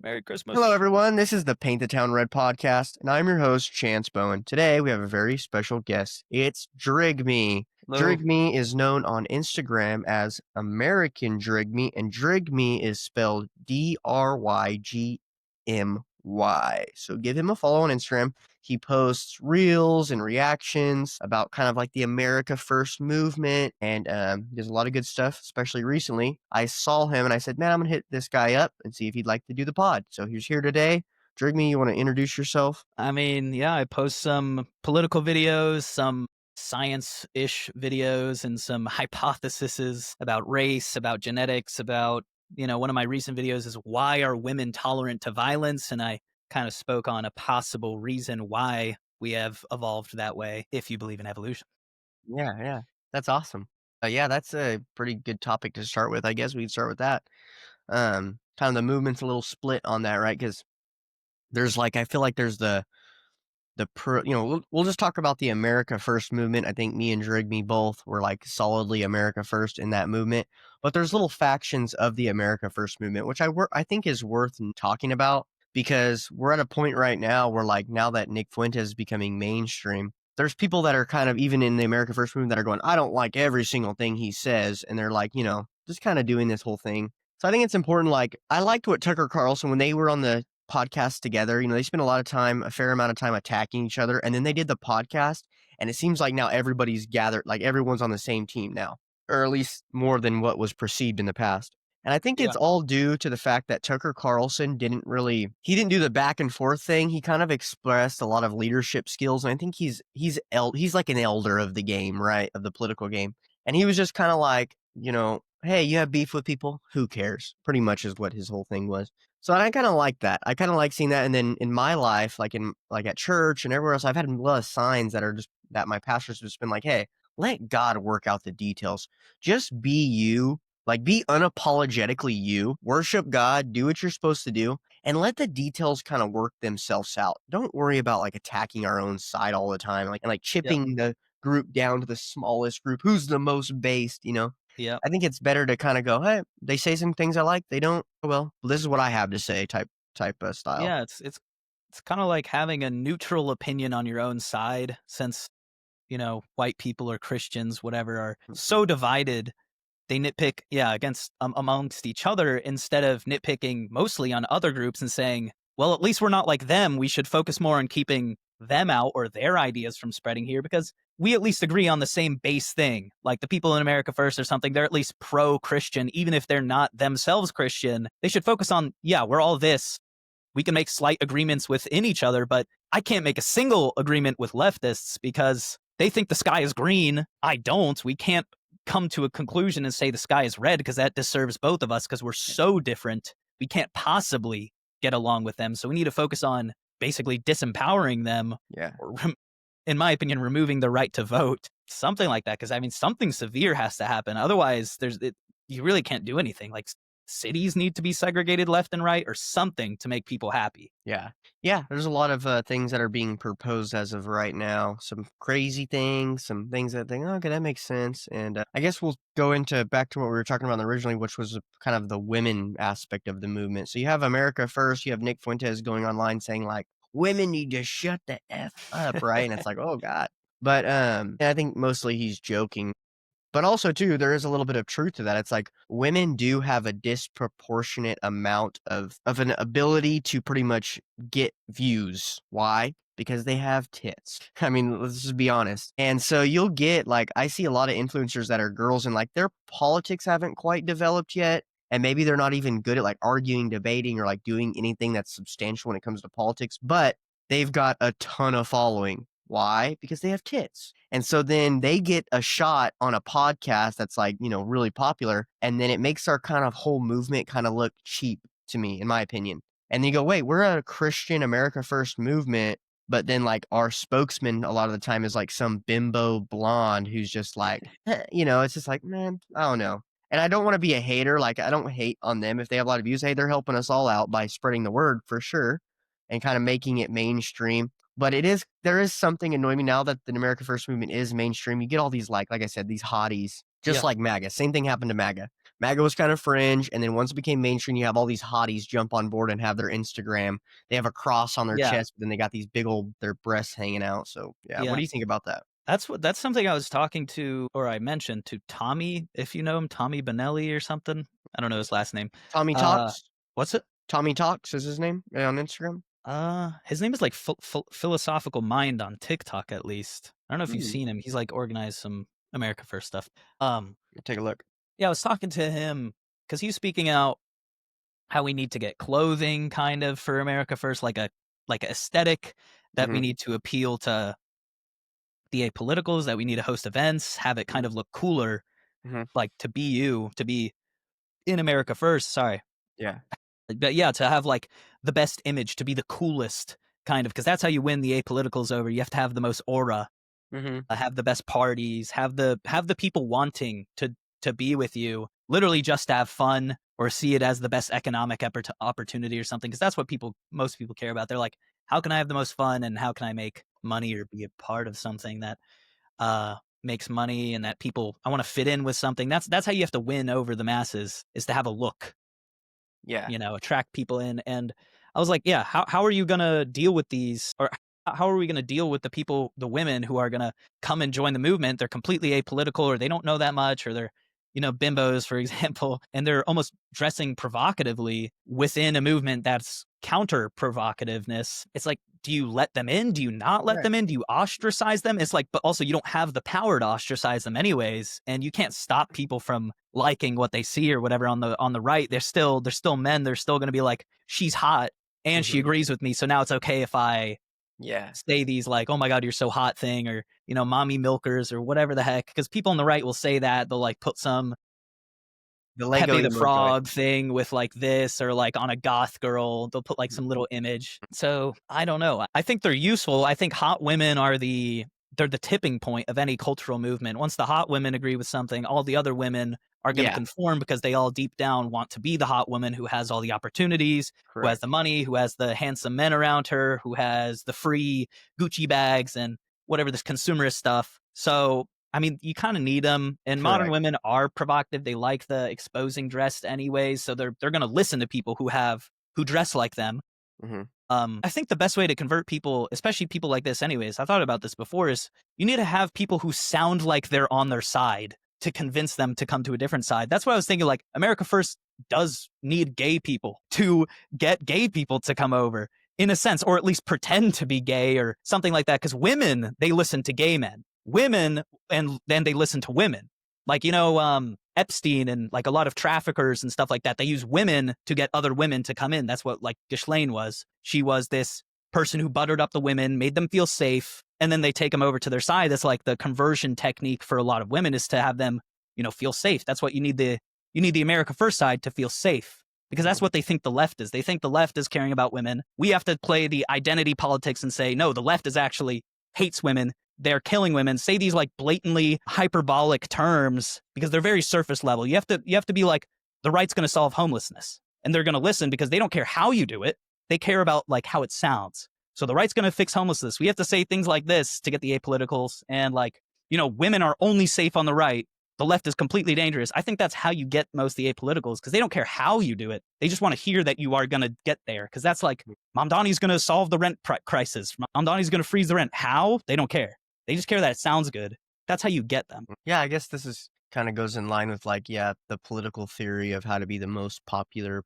Merry Hello, Christmas. everyone. This is the Paint the Town Red podcast, and I'm your host, Chance Bowen. Today, we have a very special guest. It's Drygmy. Hello. Drygmy is known on Instagram as AmericanDrygmy, and Drygmy is spelled Drygmy. So give him a follow on Instagram. He posts reels and reactions about kind of like the America First movement, and there's a lot of good stuff, especially recently. I saw him and I said, man, I'm going to hit this guy up and see if he'd like to do the pod. So he's here today. Drygmy, you want to introduce yourself? Yeah, I post some political videos, some science-ish videos, and some hypotheses about race, about genetics, about, one of my recent videos is why are women tolerant to violence? And I kind of spoke on a possible reason why we have evolved that way, if you believe in evolution. Yeah. That's awesome. Yeah, that's a pretty good topic to start with. I guess we can start with that. Kind of the movement's a little split on that, right? Because there's like, I feel like there's we'll just talk about the America First movement. I think me and Drigme both were like solidly America First in that movement, but there's little factions of the America First movement, which I think is worth talking about because we're at a point right now where like now that Nick Fuentes is becoming mainstream, there's people that are kind of even in the America First movement that are going, I don't like every single thing he says, and they're like, just kind of doing this whole thing. So I think it's important. Like I liked what Tucker Carlson when they were on the podcast together. They spent a fair amount of time attacking each other. And then they did the podcast. And it seems like now everybody's gathered, like everyone's on the same team now, or at least more than what was perceived in the past. And I think Yeah. it's all due to the fact that Tucker Carlson he didn't do the back and forth thing. He kind of expressed a lot of leadership skills. And I think he's like an elder of the game, right? Of the political game. And he was just kind of like, hey, you have beef with people? Who cares? Pretty much is what his whole thing was. So I kind of like that. I kind of like seeing that. And then in my life, like at church and everywhere else, I've had a lot of signs that are just that my pastor's just been like, hey, let God work out the details. Just be you, like be unapologetically you, worship God, do what you're supposed to do, and let the details kind of work themselves out. Don't worry about like attacking our own side all the time, like and like Yep. chipping the group down to the smallest group. Who's the most based? Yep. I think it's better to kind of go, hey, they say some things I like, they don't. Oh, well, this is what I have to say type of style. Yeah. It's kind of like having a neutral opinion on your own side since white people or Christians, whatever, are so divided. They nitpick, against amongst each other instead of nitpicking mostly on other groups and saying, well, at least we're not like them. We should focus more on keeping them out or their ideas from spreading here because we at least agree on the same base thing. Like the people in America First or something, they're at least pro-Christian, even if they're not themselves Christian. They should focus on, we're all this. We can make slight agreements within each other, but I can't make a single agreement with leftists because they think the sky is green. I don't. We can't come to a conclusion and say the sky is red because that disserves both of us because we're so different. We can't possibly get along with them. So we need to focus on basically disempowering them Yeah. or, in my opinion, removing the right to vote, something like that. Because I mean, something severe has to happen. Otherwise, you really can't do anything. Like cities need to be segregated left and right or something to make people happy. Yeah. Yeah. There's a lot of things that are being proposed as of right now. Some crazy things, some things that think, oh, okay, that makes sense. And I guess we'll go into back to what we were talking about originally, which was kind of the women aspect of the movement. So you have America First, you have Nick Fuentes going online saying, like, women need to shut the F up, right? And it's like, oh, God. But and I think mostly he's joking. But also, too, there is a little bit of truth to that. It's like women do have a disproportionate amount of an ability to pretty much get views. Why? Because they have tits. I mean, let's just be honest. And so you'll get like I see a lot of influencers that are girls and like their politics haven't quite developed yet. And maybe they're not even good at like arguing, debating, or like doing anything that's substantial when it comes to politics, but they've got a ton of following. Why? Because they have tits. And so then they get a shot on a podcast that's like, really popular. And then it makes our kind of whole movement kind of look cheap to me, in my opinion. And then you go, wait, we're a Christian America First movement. But then like our spokesman a lot of the time is like some bimbo blonde who's just like, it's just like, man, I don't know. And I don't want to be a hater. Like I don't hate on them if they have a lot of views. Hey, they're helping us all out by spreading the word for sure and kind of making it mainstream. But there is something annoying me now that the America First movement is mainstream. You get all these like I said, these hotties, just Yeah. like MAGA. Same thing happened to MAGA. MAGA was kind of fringe, and then once it became mainstream, you have all these hotties jump on board and have their Instagram. They have a cross on their Yeah, chest, but then they got these big old their breasts hanging out. So yeah, what yeah. do you think about that? That's something I was talking to or I mentioned to Tommy, if you know him, Tommy Benelli or something. I don't know his last name. Tommy Uh, Talks. what's it? Tommy Talks is his name on Instagram. His name is like Philosophical Mind on TikTok at least. I don't know if you've Hmm. seen him. He's like organized some America First stuff. Take a look. Yeah, I was talking to him because he was speaking out how we need to get clothing kind of for America First, like a aesthetic that we Hmm. need to appeal to the apoliticals, that we need to host events, have it kind of look cooler, Hmm. like to be you, to be in America First. Sorry. Yeah. But yeah, to have like the best image, to be the coolest kind of, because that's how you win the apoliticals over. You have to have the most aura, Hmm. have the best parties, have the people wanting to be with you, literally just to have fun or see it as the best economic opportunity or something. Because that's what most people care about. They're like, how can I have the most fun and how can I make money or be a part of something that uh makes money and that people I want to fit in with something. That's how you have to win over the masses is to have a look, Yeah. attract people in. And I was like, yeah, how are you gonna deal with these, or how are we gonna deal with the people, the women who are gonna come and join the movement? They're completely apolitical, or they don't know that much, or they're bimbos, for example, and they're almost dressing provocatively within a movement that's counter provocativeness. It's like, do you let them in? Do you not let Right. them in? Do you ostracize them? It's like, but also you don't have the power to ostracize them anyways, and you can't stop people from liking what they see or whatever on the right. They're still men. They're still going to be like, she's hot and she Hmm. agrees with me, so now it's okay if I Yeah. say these like, oh my god, you're so hot thing, or mommy milkers or whatever the heck, because people on the right will say that. They'll like put some The Lego Pepe the emo joint. Frog thing with like this, or like on a goth girl, they'll put like some little image. So I don't know. I think they're useful. I think hot women they're the tipping point of any cultural movement. Once the hot women agree with something, all the other women are going to Yeah. conform because they all deep down want to be the hot woman who has all the opportunities, who has the Correct. money, who has the handsome men around her, who has the free Gucci bags and whatever this consumerist stuff. So I mean, you kind of need them. And modern Correct. women are provocative. They like the exposing dressed anyways, so they're going to listen to people who dress like them. Hmm. I think the best way to convert people, especially people like this, anyways, I thought about this before, is you need to have people who sound like they're on their side to convince them to come to a different side. That's what I was thinking. Like, America First does need gay people to get gay people to come over in a sense, or at least pretend to be gay or something like that. Because women, they listen to gay men. Women, and then they listen to women. Like, Epstein and like a lot of traffickers and stuff like that. They use women to get other women to come in. That's what like Ghislaine was. She was this person who buttered up the women, made them feel safe, and then they take them over to their side. That's like the conversion technique for a lot of women, is to have them, feel safe. That's what you need the America First side to feel safe, because that's Hmm. what they think the left is. They think the left is caring about women. We have to play the identity politics and say, no, the left is actually hates women. They're killing women. Say these like blatantly hyperbolic terms because they're very surface level. You have to be like, the right's going to solve homelessness, and they're going to listen because they don't care how you do it. They care about like how it sounds. So the right's going to fix homelessness. We have to say things like this to get the apoliticals, and like, women are only safe on the right. The left is completely dangerous. I think that's how you get most of the apoliticals, because they don't care how you do it. They just want to hear that you are going to get there, because that's like, Mamdani's going to solve the rent crisis. Mamdani's going to freeze the rent. How? They don't care. They just care that it sounds good. That's how you get them. Yeah, I guess this is kind of goes in line with like, yeah, the political theory of how to be the most popular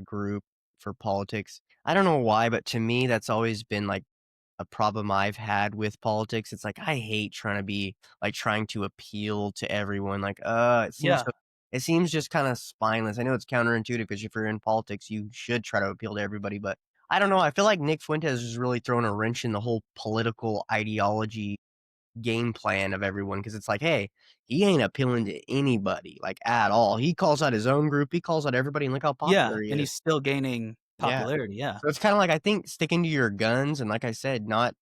group for politics. I don't know why, but to me, that's always been like a problem I've had with politics. It's like I hate trying to be like trying to appeal to everyone. Like, Yeah. it seems just kind of spineless. I know it's counterintuitive because if you're in politics, you should try to appeal to everybody, but I don't know. I feel like Nick Fuentes is really throwing a wrench in the whole political ideology game plan of everyone because it's like, hey, he ain't appealing to anybody like at all. He calls out his own group, he calls out everybody, and look how Yeah. popular he And is. he's still gaining Yeah. popularity. Yeah. So it's kind of like I think sticking to your guns and like I said, not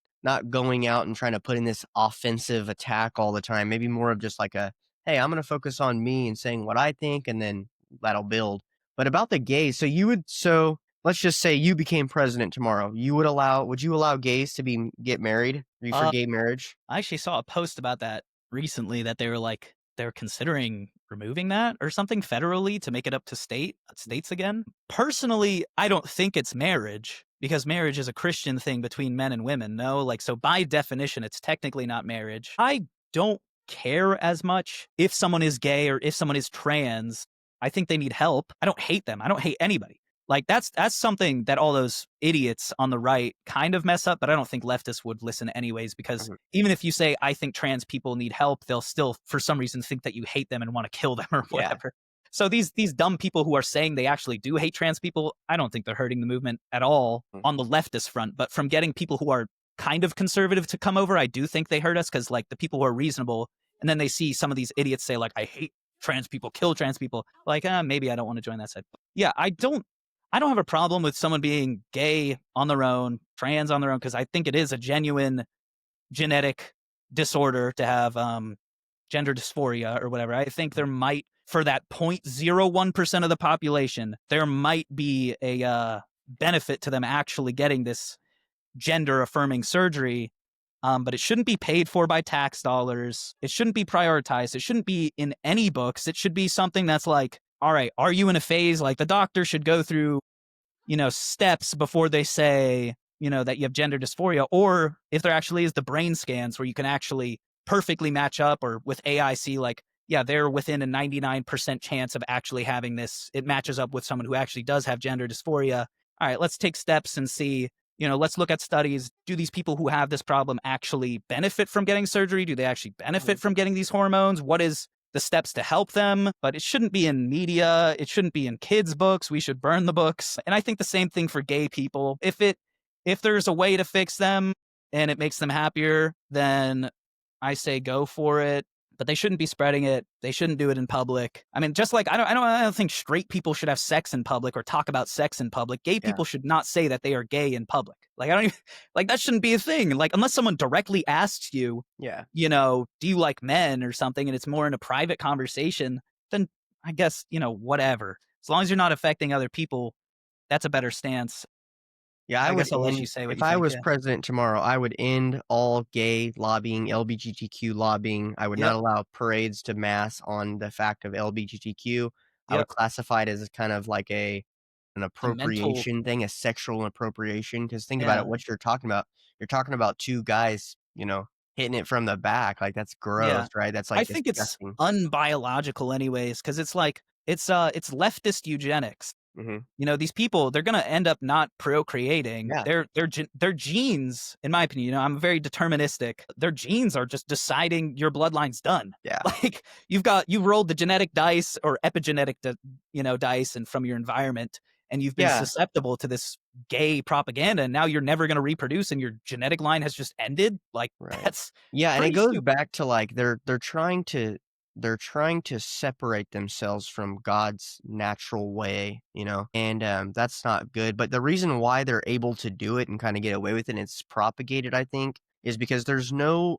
going out and trying to put in this offensive attack all the time. Maybe more of just like a, hey, I'm gonna focus on me and saying what I think and then that'll build. But about the gays, so let's just say you became president tomorrow. Would you allow gays to get married? Are you for Uh, gay marriage? I actually saw a post about that recently, that they were considering removing that or something federally to make it up to states again. Personally, I don't think it's marriage because marriage is a Christian thing between men and women, no? Like, so by definition, it's technically not marriage. I don't care as much if someone is gay or if someone is trans. I think they need help. I don't hate them. I don't hate anybody. Like that's something that all those idiots on the right kind of mess up, but I don't think leftists would listen anyways because Mhm. even if you say I think trans people need help, they'll still for some reason think that you hate them and want to kill them or Yeah. whatever. So these dumb people who are saying they actually do hate trans people, I don't think they're hurting the movement at all Mm. on the leftist front. But from getting people who are kind of conservative to come over, I do think they hurt us because like the people who are reasonable, and then they see some of these idiots say like I hate trans people, kill trans people. Like maybe I don't want to join that side. Yeah, I don't have a problem with someone being gay on their own, trans on their own, because I think it is a genuine genetic disorder to have gender dysphoria or whatever. I think there might, for that 0.01% of the population, there might be a benefit to them actually getting this gender affirming surgery. But it shouldn't be paid for by tax dollars. It shouldn't be prioritized. It shouldn't be in any books. It should be something that's like, all right, are you in a phase like the doctor should go through steps before they say, that you have gender dysphoria, or if there actually is the brain scans where you can actually perfectly match up or with AI see like, yeah, they're within a 99% chance of actually having this. It matches up with someone who actually does have gender dysphoria. All right, let's take steps and see, let's look at studies. Do these people who have this problem actually benefit from getting surgery? Do they actually benefit Mhm. from getting these hormones? What is the steps to help them, but it shouldn't be in media. It shouldn't be in kids' books. We should burn the books. And I think the same thing for gay people. If there's a way to fix them and it makes them happier, then I say go for it. But they shouldn't be spreading it. They shouldn't do it in public. I mean, just like I don't think straight people should have sex in public or talk about sex in public. Gay Yeah. people should not say that they are gay in public. Like I don't even like that shouldn't be a thing. Like unless someone directly asks you, Yeah. do you like men or something, and it's more in a private conversation, then I guess, whatever. As long as you're not affecting other people, that's a better stance. Yeah, I I would guess I'll let you end say what if you I think. was Yeah. president tomorrow, I would end all gay lobbying, LGBTQ lobbying. I would not Yep. allow parades to mass on the fact of LGBTQ. I would Yep. classify it as kind of like an A mental. appropriation thing, a sexual appropriation. Because think about it, Yeah. what you're talking about 2 guys, hitting it from the back, like, that's gross, Yeah. right? That's, I like, think it's disgusting. unbiological anyways, because it's like it's leftist eugenics. Mhm. These people, they're gonna end up not procreating. Yeah, Their genes, in my opinion, I'm very deterministic. Their genes are just deciding your bloodline's done. yeah, Like you've rolled the genetic dice or epigenetic, dice, and from your environment, and you've been yeah. susceptible to this gay propaganda. And now you're never gonna reproduce, and your genetic line has just ended. Like Right. that's Yeah, and it pretty goes stupid. back to, like, they're trying to separate themselves from God's natural way, and, that's not good, but the reason why they're able to do it and kinda get away with it and it's propagated, I think, is because there's no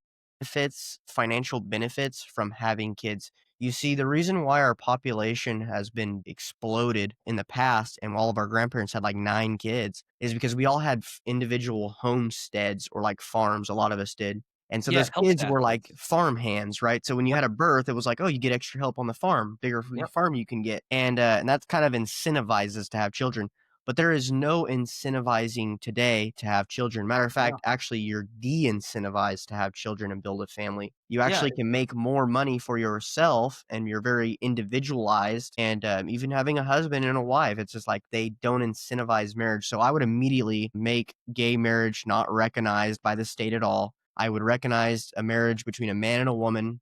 financial benefits from having kids. You see, the reason why our population has been exploded in the past and all of our grandparents had, like, 9 kids is because we all had individual homesteads or, like, farms, a lot of us did. And so Yeah, those it helps kids to have were like kids. farm hands, right? So when you Right. had a birth, it was like, oh, you get extra help on the farm, bigger Yep. farm you can get, and that kind of incentivizes to have children. But there is no incentivizing today to have children. Matter of No. fact, actually, you're de-incentivized to have children and build a family. You Yeah. actually can make more money for yourself, and you're very individualized. And even having a husband and a wife, it's just like they don't incentivize marriage. So I would immediately make gay marriage not recognized by the state at all. I would recognize a marriage between a man and a woman,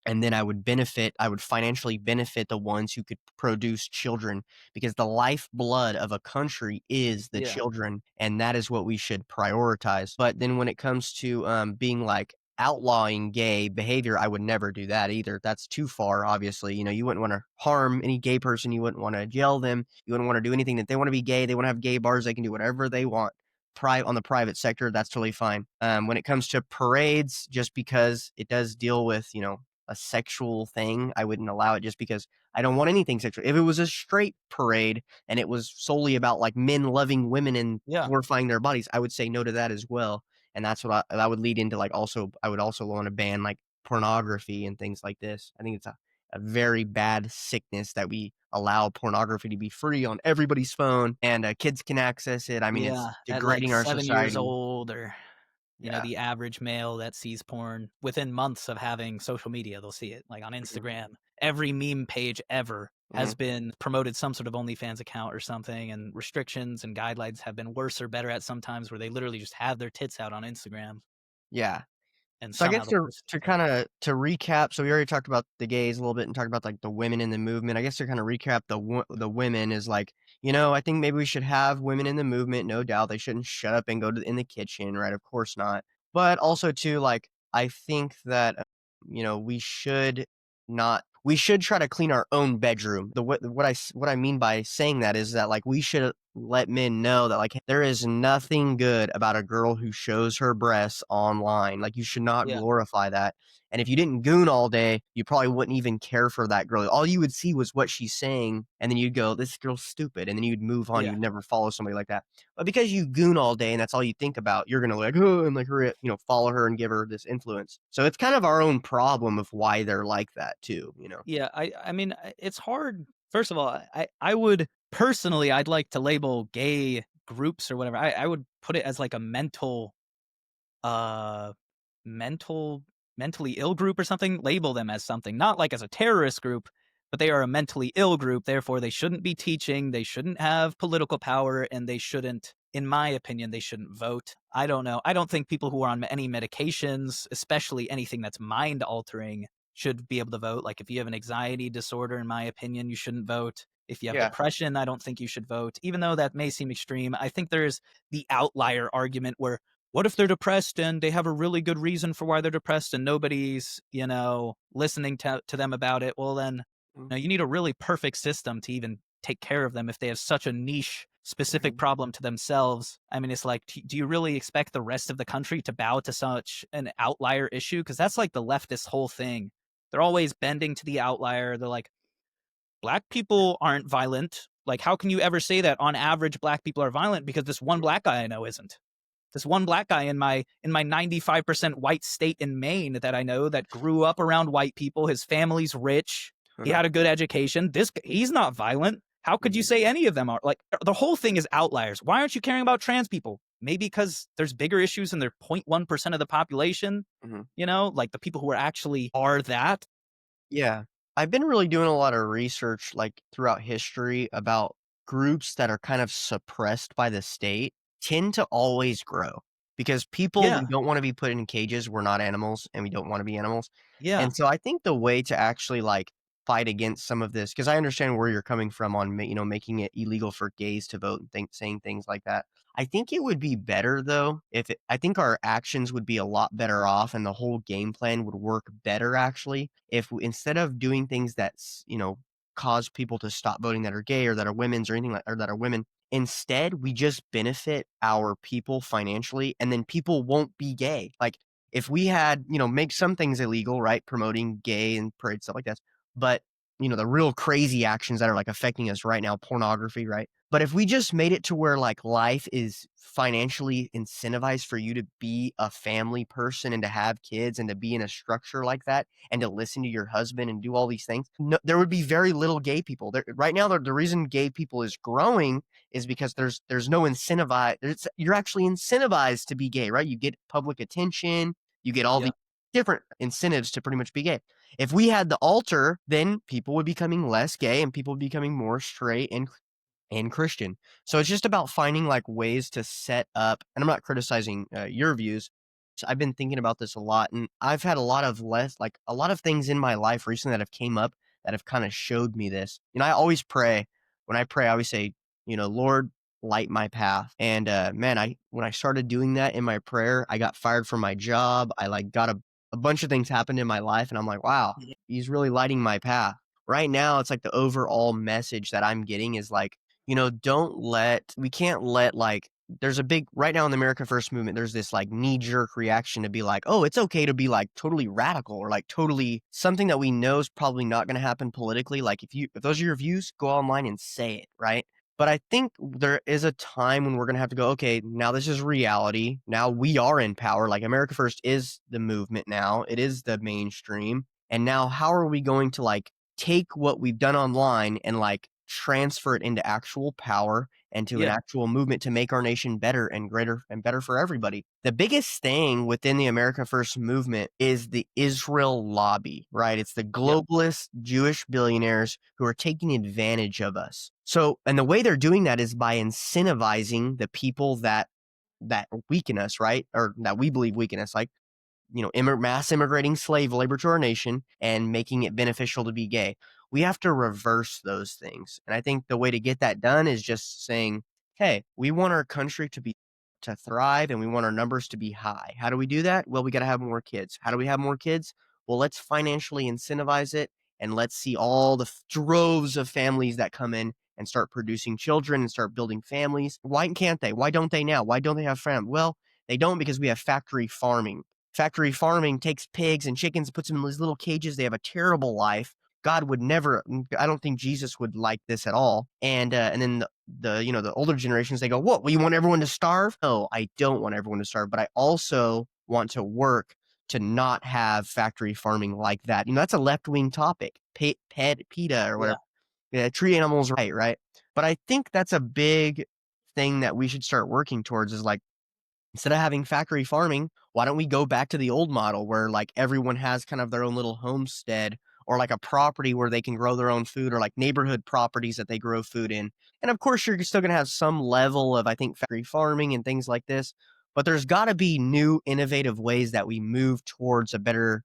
and then I would financially benefit the ones who could produce children because the lifeblood of a country is the Yeah. children, and that is what we should prioritize. But then when it comes to being like outlawing gay behavior, I would never do that either. That's too far, obviously. You wouldn't want to harm any gay person. You wouldn't want to jail them. You wouldn't want to do anything that they want to be gay. They want to have gay bars. They can do whatever they want on the private sector. That's totally fine. When it comes to parades, just because it does deal with, a sexual thing, I wouldn't allow it just because I don't want anything sexual. If it was a straight parade and it was solely about like men loving women and Yeah. glorifying their bodies, I would say no to that as well. And that's what that would lead into like also I would also want to ban like pornography and things like this. I think a very bad sickness that we allow pornography to be free on everybody's phone, and kids can access it. I mean, it's Yeah, at, like, degrading our 7 years society. old or, Yeah. the average male that sees porn within months of having social media, they'll see it, like, on Mhm, Instagram. Every meme page ever has mhm. been promoted some sort of OnlyFans account or something, and restrictions and guidelines have been worse or better at sometimes where they literally just have their tits out on Instagram, Yeah. and So I somehow guess they'll post it to there. kinda to recap, so we already talked about the gays a little bit and talked about, like, the women in the movement. I guess to kinda recap the women is, like, I think maybe we should have women in the movement, no doubt. They shouldn't shut up and go to in the kitchen, right? Of course not. But also too, like, I think that, we should not we should try to clean our own bedroom. What I mean by saying that is that, like, we should let men know that, like, there is nothing good about a girl who shows her breasts online. Like, you should not Yeah, glorify that. And if you didn't goon all day, you probably wouldn't even care for that girl. All you would see was what she's saying, and then you'd go, "This girl's stupid," and then you'd move on. yeah. You'd never follow somebody like that. But because you goon all day and that's all you think about, you're gonna like, "Oh," and like hurry up, follow her and give her this influence. So it's kind of our own problem of why they're like that too. Yeah, I mean, it's hard. First of all, I would personally, I'd like to label gay groups or whatever. I would put it as like a uh, mental mentally ill group or something. Label them as something, not like as a terrorist group, but they are a mentally ill group. Therefore, they shouldn't be teaching. They shouldn't have political power, and they shouldn't, in my opinion, they shouldn't vote. I don't know. I don't think people who are on any medications, especially anything that's mind altering, should be able to vote. Like if you have an anxiety disorder, in my opinion, you shouldn't vote. If you have Yeah. depression, I don't think you should vote. Even though that may seem extreme, I think there's the outlier argument where what if they're depressed and they have a really good reason for why they're depressed and nobody's, listening to them about it? Well, then, Mhm, you need a really perfect system to even take care of them if they have such a niche specific mhm, problem to themselves. I mean, it's like, do you really expect the rest of the country to bow to such an outlier issue? Because that's like the leftist whole thing. They're always bending to the outlier. They're like, black people aren't violent. Like, how can you ever say that on average black people are violent? Because this one black guy I know isn't. This one black guy in my 95% white state in Maine that I know that grew up around white people. His family's rich. He uh-huh, had a good education. He's not violent. How could you mhm, say any of them are? Like the whole thing is outliers. Why aren't you caring about trans people? Maybe because there's bigger issues and they're 0.1% of the population. mhm. Like the people who are that. Yeah. I've been really doing a lot of research, like, throughout history about groups that are kind of suppressed by the state tend to always grow because people, we Yeah, don't wanna be put in cages, we're not animals, and we don't wanna be animals, yeah, and so I think the way to actually, like, fight against some of this, because I understand where you're coming from on making it illegal for gays to vote and saying things like that. I think it would be better though I think our actions would be a lot better off and the whole game plan would work better actually if instead of doing things cause people to stop voting that are gay or that are women's or anything like or that are women, instead we just benefit our people financially and then people won't be gay. Like if we had, make some things illegal, right? Promoting gay and parade stuff like that. But the real crazy actions that are like affecting us right now, pornography, right? But if we just made it to where like life is financially incentivized for you to be a family person and to have kids and to be in a structure like that and to listen to your husband and do all these things, no, there would be very little gay people. Right now, the reason gay people is growing is because there's no you're actually incentivized to be gay, right? You get public attention, you get all the yeah, different incentives to pretty much be gay. If we had the altar, then people would be becoming less gay and people would be becoming more straight and Christian. So it's just about finding like ways to set up, and I'm not criticizing your views. So I've been thinking about this a lot, and I've had a lot of things in my life recently that have came up that have kind of showed me this. I always pray. When I pray, I always say, Lord, light my path. And man, I when I started doing that in my prayer, I got fired from my job. I like got a bunch of things happened in my life, and I'm like, wow, yeah, he's really lighting my path. Right now, it's like the overall message that I'm getting is like we can't let like there's a big right now in the America First movement, there's this like knee jerk reaction to be like, oh, it's okay to be like totally radical or like totally something that we know is probably not going to happen politically. Like if those are your views, go online and say it, right? But I think there is a time when we're going to have to go, okay, now this is reality. Now we are in power. Like America First is the movement now, it is the mainstream. And now how are we going to like take what we've done online and like transfer it into actual power and to an Yeah. actual movement to make our nation better and greater and better for everybody. The biggest thing within the America First movement is the Israel lobby, right? It's the Yep. globalist Jewish billionaires who are taking advantage of us. So, and the way they're doing that is by incentivizing the people that weaken us, right? Or that we believe weaken us, like mass immigrating slave labor to our nation and making it beneficial to be gay. We have to reverse those things. And I think the way to get that done is just saying, hey, we want our country to thrive and we want our numbers to be high. How do we do that? Well, we got to have more kids. How do we have more kids? Well, let's financially incentivize it and let's see all the droves of families that come in and start producing children and start building families. Why can't they? Why don't they now? Why don't they have family? Well, they don't because we have factory farming. Factory farming takes pigs and chickens and puts them in these little cages. They have a terrible life. God would never. I don't think Jesus would like this at all. And then the older generations, they go, "What? Well, you want everyone to starve?" No, I don't want everyone to starve, but I also want to work to not have factory farming like that. That's a left wing topic. PETA or Yeah. whatever. Yeah, treat animals right? But I think that's a big thing that we should start working towards. Is like, instead of having factory farming, why don't we go back to the old model where like everyone has kind of their own little homestead or like a property where they can grow their own food, or like neighborhood properties that they grow food in. And of course, you're still going to have some level of, I think, factory farming and things like this. But there's got to be new, innovative ways that we move towards a better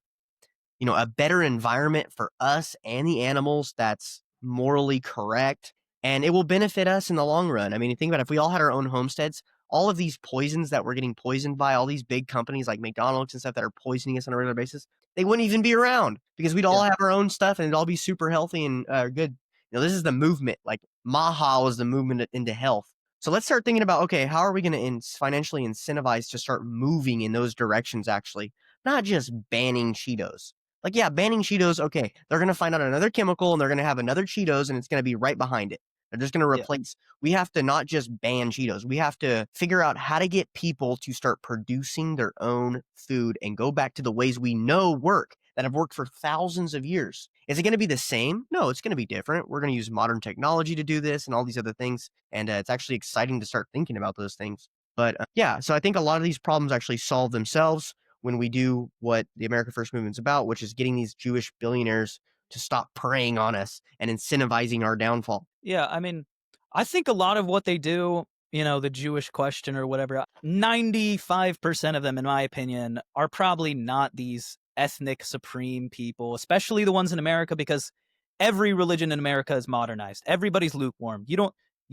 environment for us and the animals that's morally correct. And it will benefit us in the long run. I mean, you think about it, if we all had our own homesteads, all of these poisons that we're getting poisoned by, all these big companies like McDonald's and stuff that are poisoning us on a regular basis, they wouldn't even be around because we'd all Yeah. have our own stuff and it'd all be super healthy and good. This is the movement. Like Maha was the movement into health. So let's start thinking about, okay, how are we going to financially incentivize to start moving in those directions, actually, not just banning Cheetos. Like, yeah, banning Cheetos, okay, they're going to find out another chemical and they're going to have another Cheetos and it's going to be right behind it. They're just going to Yeah. replace. We have to not just ban Cheetos. We have to figure out how to get people to start producing their own food and go back to the ways we know work that have worked for thousands of years. Is it going to be the same? No, it's going to be different. We're going to use modern technology to do this and all these other things. And it's actually exciting to start thinking about those things. But yeah, so I think a lot of these problems actually solve themselves when we do what the America First movement's about, which is getting these Jewish billionaires to stop preying on us and incentivizing our downfall. Yeah, I mean, I think a lot of what they do, the Jewish question or whatever, 95% of them, in my opinion, are probably not these ethnic supreme people, especially the ones in America, because every religion in America is modernized. Everybody's lukewarm. You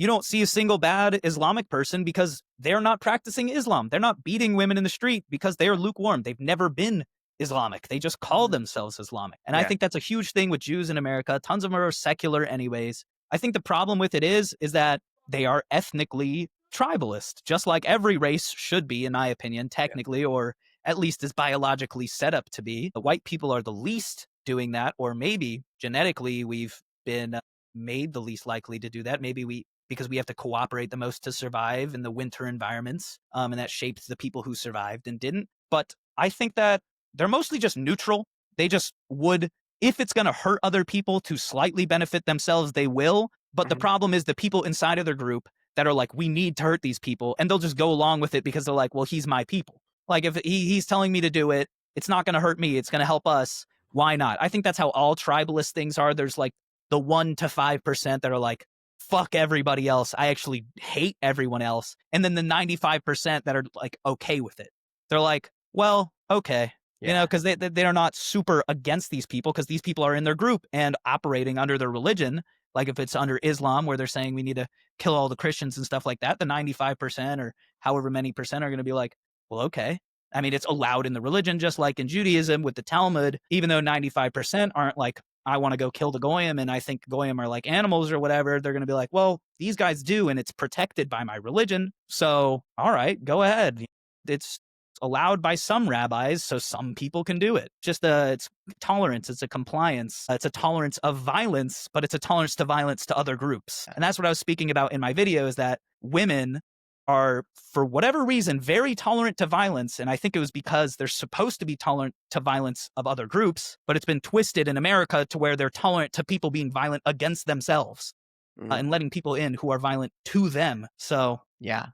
don't see a single bad Islamic person because they're not practicing Islam. They're not beating women in the street because they are lukewarm. They've never been Islamic. They just call themselves Islamic. And I Yeah. think that's a huge thing with Jews in America. Tons of them are secular anyways. I think the problem with it is that they are ethnically tribalist, just like every race should be, in my opinion, technically, or at least is biologically set up to be. The white people are the least doing that, or maybe genetically we've been made the least likely to do that. Maybe because we have to cooperate the most to survive in the winter environments, and that shaped the people who survived and didn't. But I think that they're mostly just neutral. They just would, if it's going to hurt other people to slightly benefit themselves, they will. But the Mhm. problem is the people inside of their group that are like, we need to hurt these people. And they'll just go along with it because they're like, well, he's my people. Like, if he's telling me to do it, it's not going to hurt me. It's going to help us. Why not? I think that's how all tribalist things are. There's like the 1 to 5% that are like, fuck everybody else. I actually hate everyone else. And then the 95% that are like okay with it. They're like, well, okay, Yeah. because they are not super against these people because these people are in their group and operating under their religion. Like if it's under Islam where they're saying we need to kill all the Christians and stuff like that, the 95% or however many percent are going to be like, well, okay. I mean, it's allowed in the religion, just like in Judaism with the Talmud, even though 95% aren't like, I want to go kill the Goyim and I think Goyim are like animals or whatever. They're going to be like, well, these guys do, and it's protected by my religion. So, all right, go ahead. It's allowed by some rabbis, so some people can do it. Just it's tolerance, it's a compliance, it's a tolerance of violence, but it's a tolerance to violence to other groups. And that's what I was speaking about in my video, is that women are, for whatever reason, very tolerant to violence. And I think it was because they're supposed to be tolerant to violence of other groups, but it's been twisted in America to where they're tolerant to people being violent against themselves, Mhm. and letting people in who are violent to them. So, Yeah.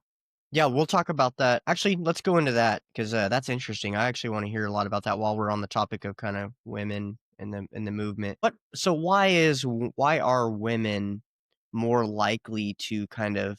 Yeah, we'll talk about that. Actually, let's go into that because that's interesting. I actually want to hear a lot about that while we're on the topic of kind of women in the movement. But so why are women more likely to kind of,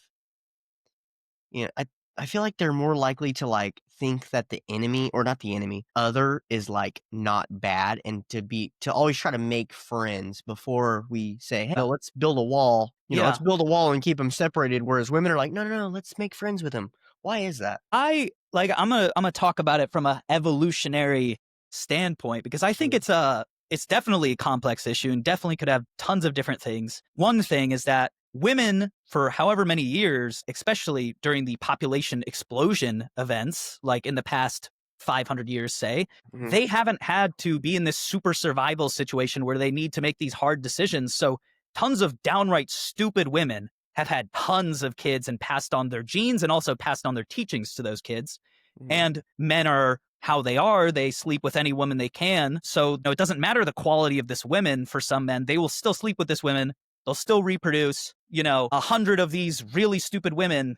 you know, I feel like they're more likely to like think that the enemy, or not the enemy, other is like not bad, and to always try to make friends before we say, hey, yeah. no, let's build a wall. Let's Yeah. build a wall and keep them separated. Whereas women are like, no, no, no, let's make friends with them. Why is that? I'm gonna talk about it from a evolutionary standpoint because I think Mhm, it's definitely a complex issue and definitely could have tons of different things. One thing is that women, for however many years, especially during the population explosion events, like in the past 500 years, say, mhm, they haven't had to be in this super survival situation where they need to make these hard decisions. So tons of downright stupid women have had tons of kids and passed on their genes and also passed on their teachings to those kids. mhm, And men are how they are. They sleep with any woman they can. So, it doesn't matter the quality of this women for some men. They will still sleep with this women. They'll still reproduce. 100 of these really stupid women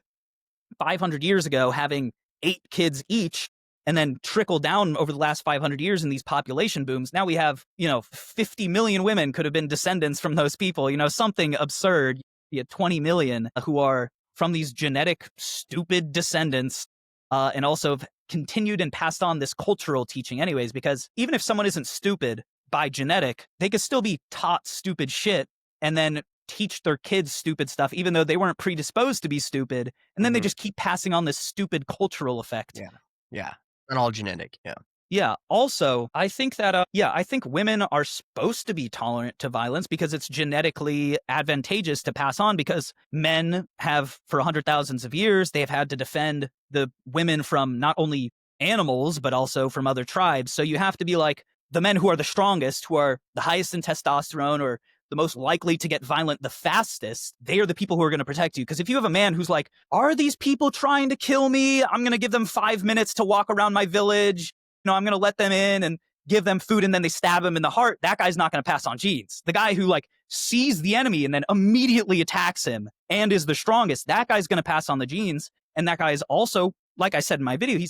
500 years ago having 8 kids each, and then trickle down over the last 500 years in these population booms. Now we have, 50 million women could have been descendants from those people, something absurd. You had 20 million who are from these genetic stupid descendants, and also have continued and passed on this cultural teaching anyways, because even if someone isn't stupid by genetic, they could still be taught stupid shit and then teach their kids stupid stuff, even though they weren't predisposed to be stupid. And then they mhm. just keep passing on this stupid cultural effect. Yeah, yeah. Not all genetic. Yeah. Yeah. Also, I think that, I think women are supposed to be tolerant to violence because it's genetically advantageous to pass on, because men have, for hundred thousands of years, they have had to defend the women from not only animals, but also from other tribes. So you have to be like the men who are the strongest, who are the highest in testosterone, or the most likely to get violent the fastest. They are the people who are going to protect you. Because if you have a man who's like, are these people trying to kill me? I'm going to give them 5 minutes to walk around my village. I'm going to let them in and give them food, and then they stab him in the heart. That guy's not going to pass on genes. The guy who like sees the enemy and then immediately attacks him and is the strongest, that guy's going to pass on the genes. And that guy is also, like I said in my video,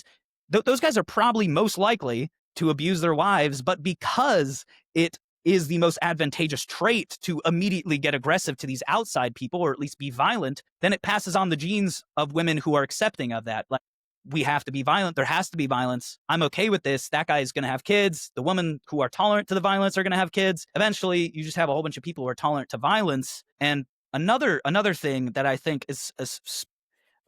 those guys are probably most likely to abuse their wives, but because it is the most advantageous trait to immediately get aggressive to these outside people, or at least be violent, then it passes on the genes of women who are accepting of that. Like, we have to be violent. There has to be violence. I'm okay with this. That guy is going to have kids. The women who are tolerant to the violence are going to have kids. Eventually, you just have a whole bunch of people who are tolerant to violence. And another thing that I think is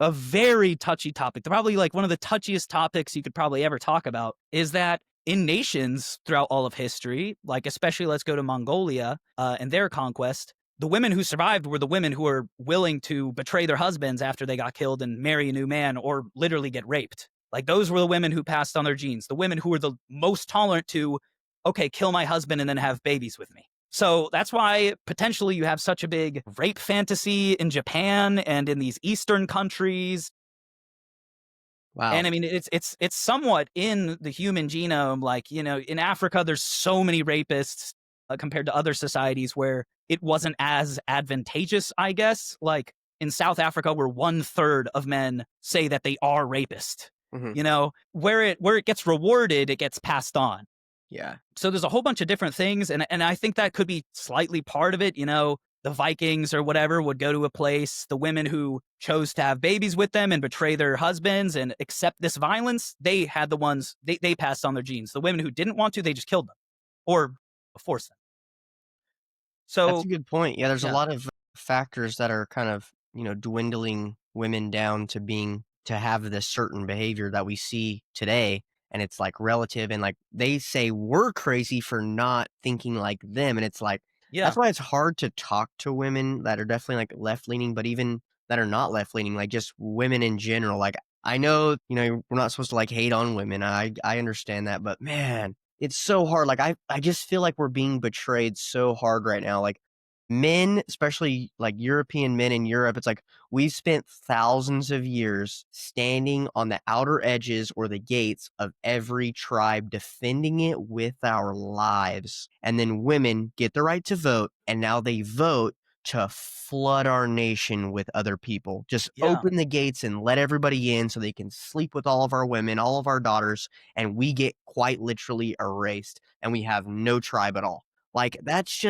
a very touchy topic, probably like one of the touchiest topics you could probably ever talk about, is that in nations throughout all of history, like especially let's go to Mongolia and their conquest, the women who survived were the women who were willing to betray their husbands after they got killed and marry a new man, or literally get raped. Like, those were the women who passed on their genes, the women who were the most tolerant to, okay, kill my husband and then have babies with me. So that's why potentially you have such a big rape fantasy in Japan and in these Eastern countries. Wow. And I mean, it's somewhat in the human genome. Like, in Africa, there's so many rapists compared to other societies where it wasn't as advantageous, I guess. Like in South Africa, where 1/3 of men say that they are rapists. Mhm. Where it gets rewarded, it gets passed on. Yeah. So there's a whole bunch of different things, and I think that could be slightly part of it. The Vikings or whatever would go to a place. The women who chose to have babies with them and betray their husbands and accept this violence, they had the ones they passed on their genes. The women who didn't want to, they just killed them or forced them. That's So a good point. Yeah, there's a yeah, lot of factors that are kind of, dwindling women down to have this certain behavior that we see today. And it's like relative, and like they say we're crazy for not thinking like them. And it's like yeah, that's why it's hard to talk to women that are definitely like left leaning, but even that are not left leaning, like just women in general. Like I know, we're not supposed to like hate on women. I understand that, but man, it's so hard. Like I just feel like we're being betrayed so hard right now. Like men, especially like European men in Europe, it's like we've spent thousands of years standing on the outer edges or the gates of every tribe, defending it with our lives. And then women get the right to vote, and now they vote to flood our nation with other people. Just Yeah. open the gates and let everybody in so they can sleep with all of our women, all of our daughters, and we get quite literally erased and we have no tribe at all. Like, that's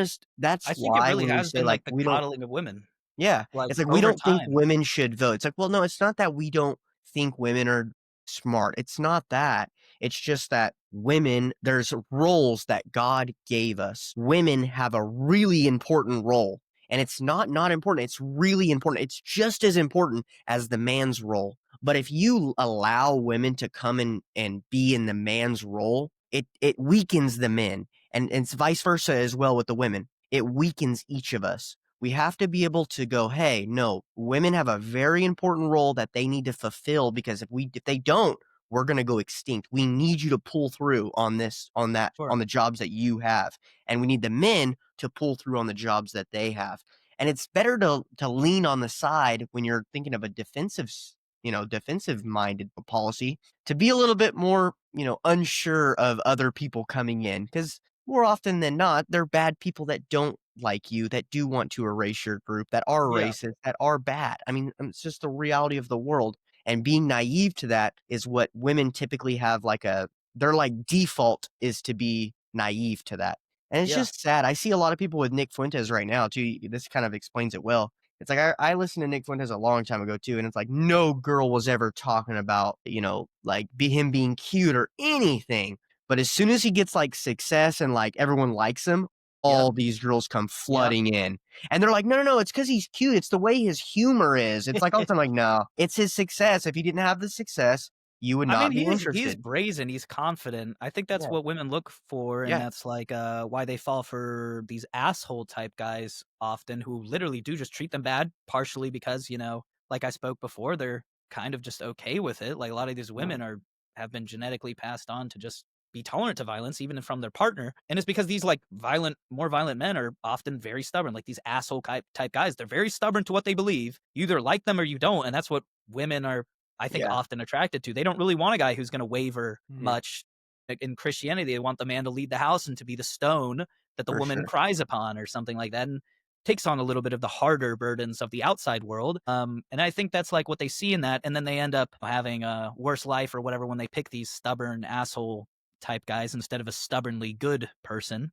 I think it why really when we has say, been like, like the we don't coddling of women, yeah, like it's like, "We over don't think time. women should vote." It's like, well, no, it's not that we don't think women are smart. It's not that. It's just that women there's roles that God gave us. Women have a really important role, and it's not important, it's really important. It's just as important as the man's role. But if you allow women to come in and be in the man's role, it weakens the men, and it's vice versa as well with the women. It weakens each of us. We have to be able to go, hey, no, women have a very important role that they need to fulfill because if they don't, we're going to go extinct. We need you to pull through on this, on that, Sure. on the jobs that you have. And we need the men to pull through on the jobs that they have. And it's better to lean on the side when you're thinking of a defensive minded policy to be a little bit more, unsure of other people coming in because more often than not, they're bad people that don't like you, that do want to erase your group, that are Yeah. racist, that are bad. I mean, it's just the reality of the world. And being naive to that is what women typically have like their like default is to be naive to that. And it's Yeah. just sad. I see a lot of people with Nick Fuentes right now, too. This kind of explains it well. It's like I listened to Nick Fuentes a long time ago too, and it's like no girl was ever talking about, like him being cute or anything. But as soon as he gets, like, success and, like, everyone likes him, Yep. all these girls come Yep. flooding in. And they're like, "No, no, no, it's because he's cute, it's the way his humor is." It's like, all the time, like, "No, it's his success. If he didn't have the success, you would I mean, not be he's interested." brazen, he's confident. I think that's Yeah, what women look for, and yeah, that's like why they fall for these asshole type guys often who literally do just treat them bad, partially because, like I spoke before, they're kind of just okay with it. Like a lot of these women are have been genetically passed on to just be tolerant to violence, even from their partner. And it's because these like more violent men are often very stubborn, like these asshole type guys. They're very stubborn to what they believe. You either like them or you don't. And that's what women are I think, yeah, often attracted to. They don't really want a guy who's gonna waver mhm, much. Like, in Christianity, they want the man to lead the house and to be the stone that the for woman sure. cries upon or something like that, and takes on a little bit of the harder burdens of the outside world. And I think that's, like, what they see in that, and then they end up having a worse life or whatever when they pick these stubborn asshole type guys instead of a stubbornly good person.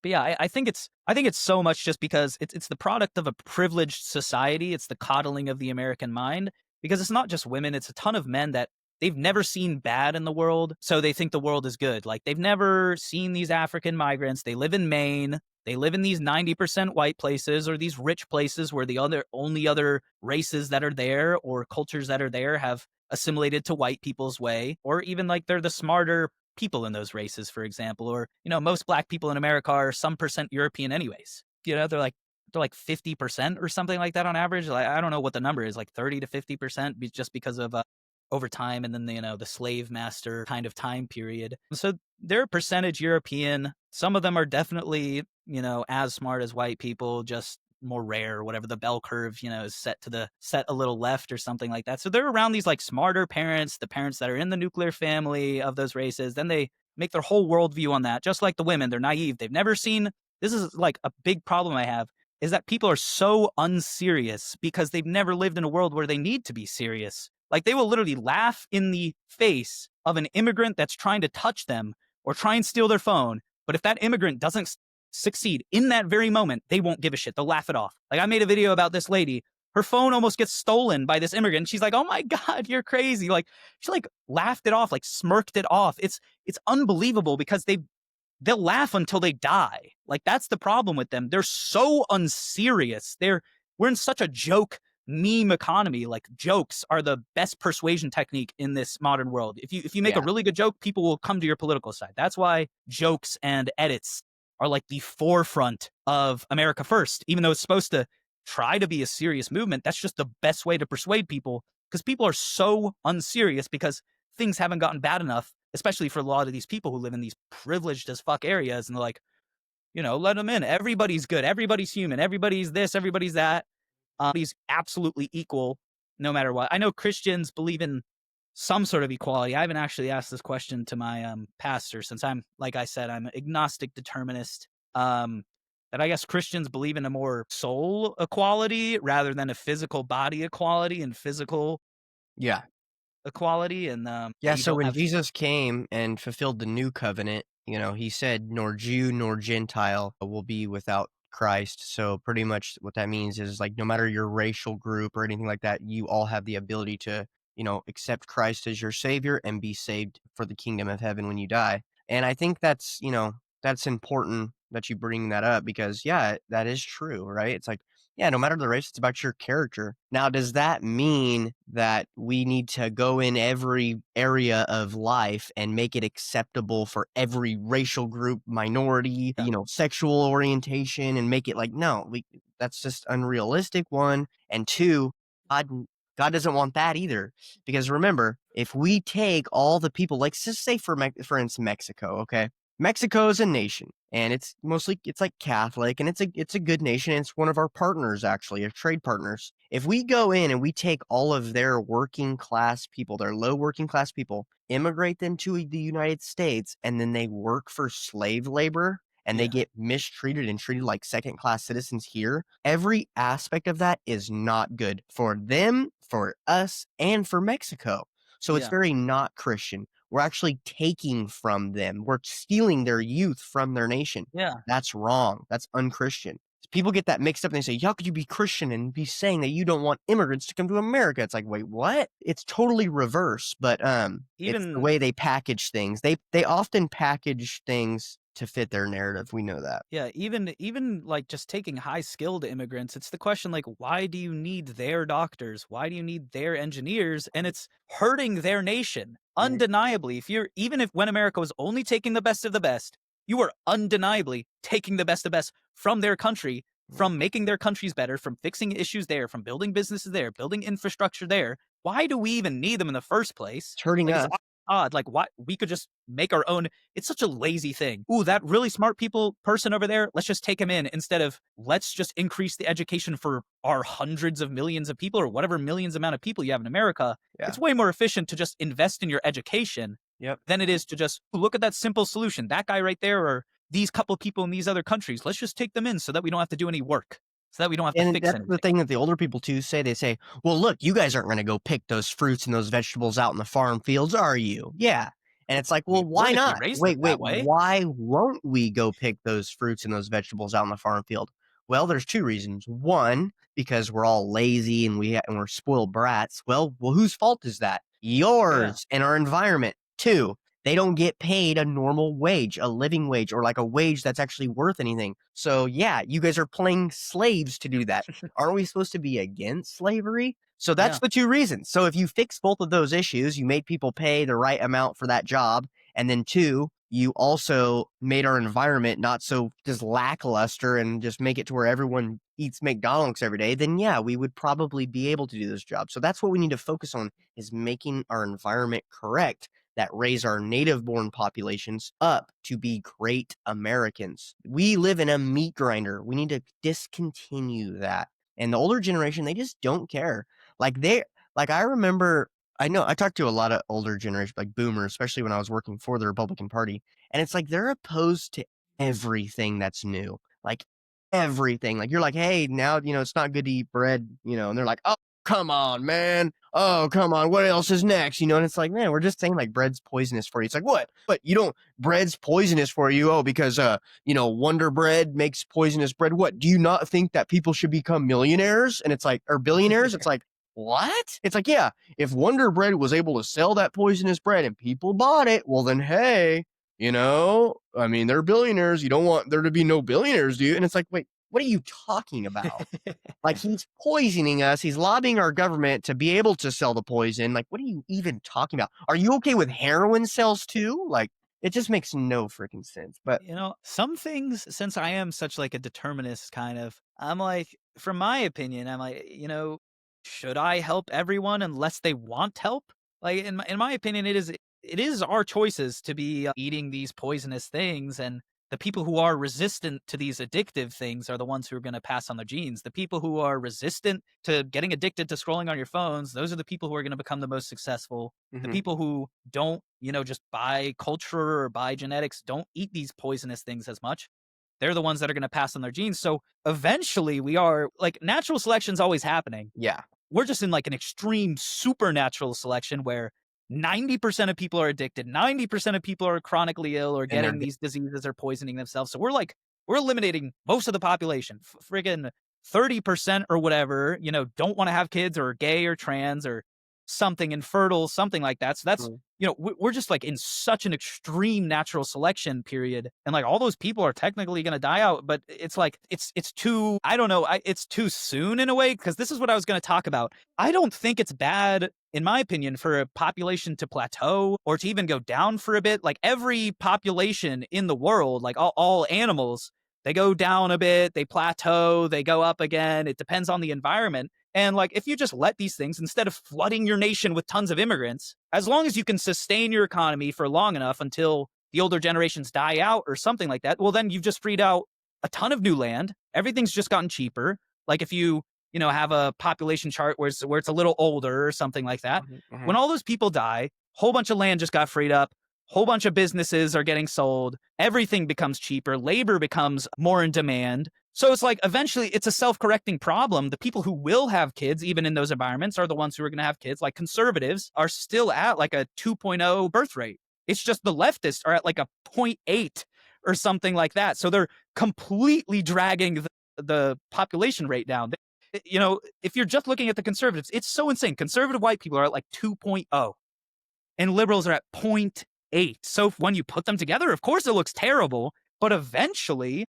But yeah, I think it's so much just because it's the product of a privileged society. It's the coddling of the American mind because it's not just women, it's a ton of men that they've never seen bad in the world, so they think the world is good. Like they've never seen these African migrants. They live in Maine. They live in these 90% white places or these rich places where the only other races that are there or cultures that are there have assimilated to white people's way, or even like they're the smarter people in those races, for example, or most black people in America are some percent European anyways. They're like 50% or something like that on average. Like I don't know what the number is, like 30 to 50% just because of over time and then the slave master kind of time period. So they're a percentage European. Some of them are definitely, as smart as white people, just more rare or whatever. The bell curve, is set a little left or something like that. So they're around these like smarter parents, the parents that are in the nuclear family of those races. Then they make their whole worldview on that, just like the women. They're naive. They've never seen this is like a big problem I have is that people are so unserious because they've never lived in a world where they need to be serious. Like they will literally laugh in the face of an immigrant that's trying to touch them or try and steal their phone. But if that immigrant doesn't succeed in that very moment, they won't give a shit. They'll laugh it off. Like I made a video about this lady. Her phone almost gets stolen by this immigrant. She's like, "Oh my god, you're crazy!" Like she like laughed it off, like smirked it off. It's unbelievable because they'll laugh until they die. Like that's the problem with them. They're so unserious. We're in such a joke meme economy. Like jokes are the best persuasion technique in this modern world. If you make a Yeah, really good joke, people will come to your political side. That's why jokes and edits are like the forefront of America First, even though it's supposed to try to be a serious movement. That's just the best way to persuade people because people are so unserious because things haven't gotten bad enough, especially for a lot of these people who live in these privileged as fuck areas. And they're like, let them in. Everybody's good. Everybody's human. Everybody's this. Everybody's that. He's absolutely equal no matter what. I know Christians believe in some sort of equality. I haven't actually asked this question to my pastor since like I said, I'm an agnostic determinist. That I guess Christians believe in a more soul equality rather than a physical body equality and physical Yeah. equality, and that Yeah, you so don't when have. Jesus came and fulfilled the new covenant, he said, "Nor Jew nor Gentile will be without Christ." So pretty much what that means is like no matter your racial group or anything like that, you all have the ability to, accept Christ as your savior and be saved for the kingdom of heaven when you die. And I think that's important that you bring that up because yeah, that is true, right? It's like yeah, no matter the race, it's about your character. Now, does that mean that we need to go in every area of life and make it acceptable for every racial group, minority, Yeah, sexual orientation, and make it like, no, that's just unrealistic, one. And two, God, God doesn't want that either. Because remember, if we take all the people, like, just say for instance, Mexico, okay? Mexico is a nation, and it's like Catholic, and it's a good nation. And it's one of our partners, actually, our trade partners. If we go in and we take all of their working class people, their low working class people, immigrate them to the United States, and then they work for slave labor and they yeah, get mistreated and treated like second class citizens here, every aspect of that is not good for them, for us, and for Mexico. So it's yeah, very not Christian. We're actually taking from them. We're stealing their youth from their nation. yeah. That's wrong. That's unchristian. People get that mixed up and they say, how could you be Christian and be saying that you don't want immigrants to come to America? It's like, wait, what? It's totally reverse, but it's the Even way they package things. They often package things to fit their narrative. We know that. Yeah, even like just taking high skilled immigrants, it's the question like why do you need their doctors? Why do you need their engineers? And it's hurting their nation. Mhm. Undeniably, if when America was only taking the best of the best, you are undeniably taking the best of the best from their country, from making their countries better, from fixing issues there, from building businesses there, building infrastructure there. Why do we even need them in the first place? It's hurting Like it's us. odd. Like why we could just make our own. It's such a lazy thing. Ooh, that really smart person over there, let's just take him in instead of let's just increase the education for our hundreds of millions of people or whatever millions amount of people you have in America. Yeah. It's way more efficient to just invest in your education Yep. than it is to just look at that simple solution. That guy right there or these couple people in these other countries. Let's just take them in so that we don't have to do any work. So that we don't have to And fix that's the anything. thing that the older people too say. They say, "Well, look, you guys aren't gonna go pick those fruits and those vegetables out in the farm fields, are you?" Yeah. And it's like, "Well, We why would if we not? raised them Wait, that way. why won't we go pick those fruits and those vegetables out in the farm field?" Well, there's 2 reasons. 1, because we're all lazy and we're spoiled brats. Well, whose fault is that? Yeah. Yours and our environment. 2, they don't get paid a normal wage, a living wage, or like a wage that's actually worth anything. So, yeah, you guys are playing slaves to do that. Aren't we supposed to be against slavery? So that's Yeah. the 2 reasons. So if you fix both of those issues, you made people pay the right amount for that job, and then 2, you also made our environment not so just lackluster and just make it to where everyone eats McDonald's every day, then yeah, we would probably be able to do this job. So that's what we need to focus on is making our environment correct that raise our native born populations up to be great Americans. We live in a meat grinder. We need to discontinue that. And the older generation, they just don't care. Like I remember I know I talked to a lot of older generation, like boomers, especially when I was working for the Republican Party. And it's like they're opposed to everything that's new. Like everything. Like you're like, hey, now it's not good to eat bread, and they're like, oh, come on, man. Oh, come on. What else is next? And it's like, man, we're just saying like bread's poisonous for you. It's like, what? But you don't bread's poisonous for you. Oh, because Wonder Bread makes poisonous bread. What? Do you not think that people should become millionaires? And it's like, or billionaires? It's like, what? It's like, yeah, if Wonder Bread was able to sell that poisonous bread and people bought it, well then hey, I mean, they're billionaires. You don't want there to be no billionaires, do you? And it's like, wait, what are you talking about? Like he's poisoning us. He's lobbying our government to be able to sell the poison. Like, what are you even talking about? Are you okay with heroin sales too? Like, it just makes no freaking sense. But Some things, since I am such like a determinist kind of, I'm like, from my opinion, I'm like, should I help everyone unless they want help? Like in my opinion, it is our choices to be eating these poisonous things, and the people who are resistant to these addictive things are the ones who are going to pass on their genes. The people who are resistant to getting addicted to scrolling on your phones, those are the people who are going to become the most successful. The Mhm. people who don't, just by culture or by genetics, don't eat these poisonous things as much. They're the ones that are going to pass on their genes. So eventually we are like natural selection's always happening. Yeah. We're just in like an extreme supernatural selection where 90% of people are addicted, 90% of people are chronically ill or And they're getting these diseases or poisoning themselves. So we're eliminating most of the population. Friggin' 30% or whatever, don't want to have kids or gay or trans or something infertile, something like that. So that's, Mhm. we're just like in such an extreme natural selection period. And like all those people are technically going to die out, but it's like, it's too, I don't know, it's too soon in a way. Cause this is what I was going to talk about. I don't think it's bad, in my opinion, for a population to plateau or to even go down for a bit. Like every population in the world, like all animals, they go down a bit, they plateau, they go up again. It depends on the environment. And like if you just let these things, instead of flooding your nation with tons of immigrants, as long as you can sustain your economy for long enough until the older generations die out or something like that, well, then you've just freed out a ton of new land. Everything's just gotten cheaper. Like if you have a population chart where it's a little older or something like that. Mhm. When Mhm. all those people die, whole bunch of land just got freed up, whole bunch of businesses are getting sold, everything becomes cheaper, labor becomes more in demand. So it's like eventually it's a self-correcting problem. The people who will have kids, even in those environments, are the ones who are going to have kids. Like conservatives are still at like a 2.0 birth rate. It's just the leftists are at like a point 0.8 or something like that. So they're completely dragging the population rate down. If you're just looking at the conservatives, it's so insane. Conservative white people are at like 2.0 and liberals are at point 0.8. So when you put them together, of course it looks terrible, but eventually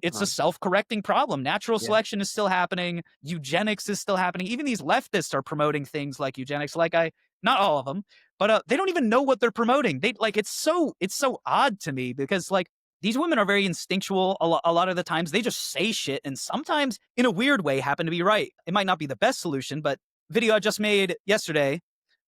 it's a Uh-huh. self-correcting problem. Natural Yeah. selection is still happening. Eugenics is still happening. Even these leftists are promoting things like eugenics. Not all of them, but they don't even know what they're promoting. They like it's so odd to me because like these women are very instinctual. A lot of the times they just say shit, and sometimes in a weird way happen to be right. It might not be the best solution, but video I just made yesterday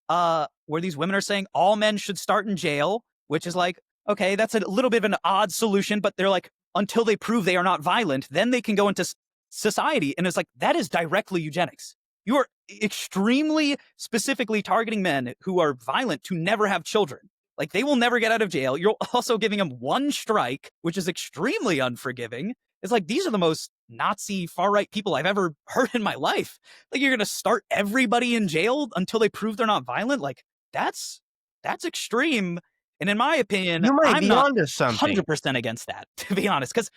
where these women are saying all men should start in jail, which is like, okay, that's a little bit of an odd solution, but they're like, until they prove they are not violent, then they can go into society. And it's like, that is directly eugenics. You are extremely specifically targeting men who are violent to never have children. Like they will never get out of jail. You're also giving them one strike, which is extremely unforgiving. It's like these are the most Nazi far right people I've ever heard in my life. Like you're gonna start everybody in jail until they prove they're not violent. Like that's that's extreme. And in my opinion, You might I'm be not onto something. 100% against that, to be honest, because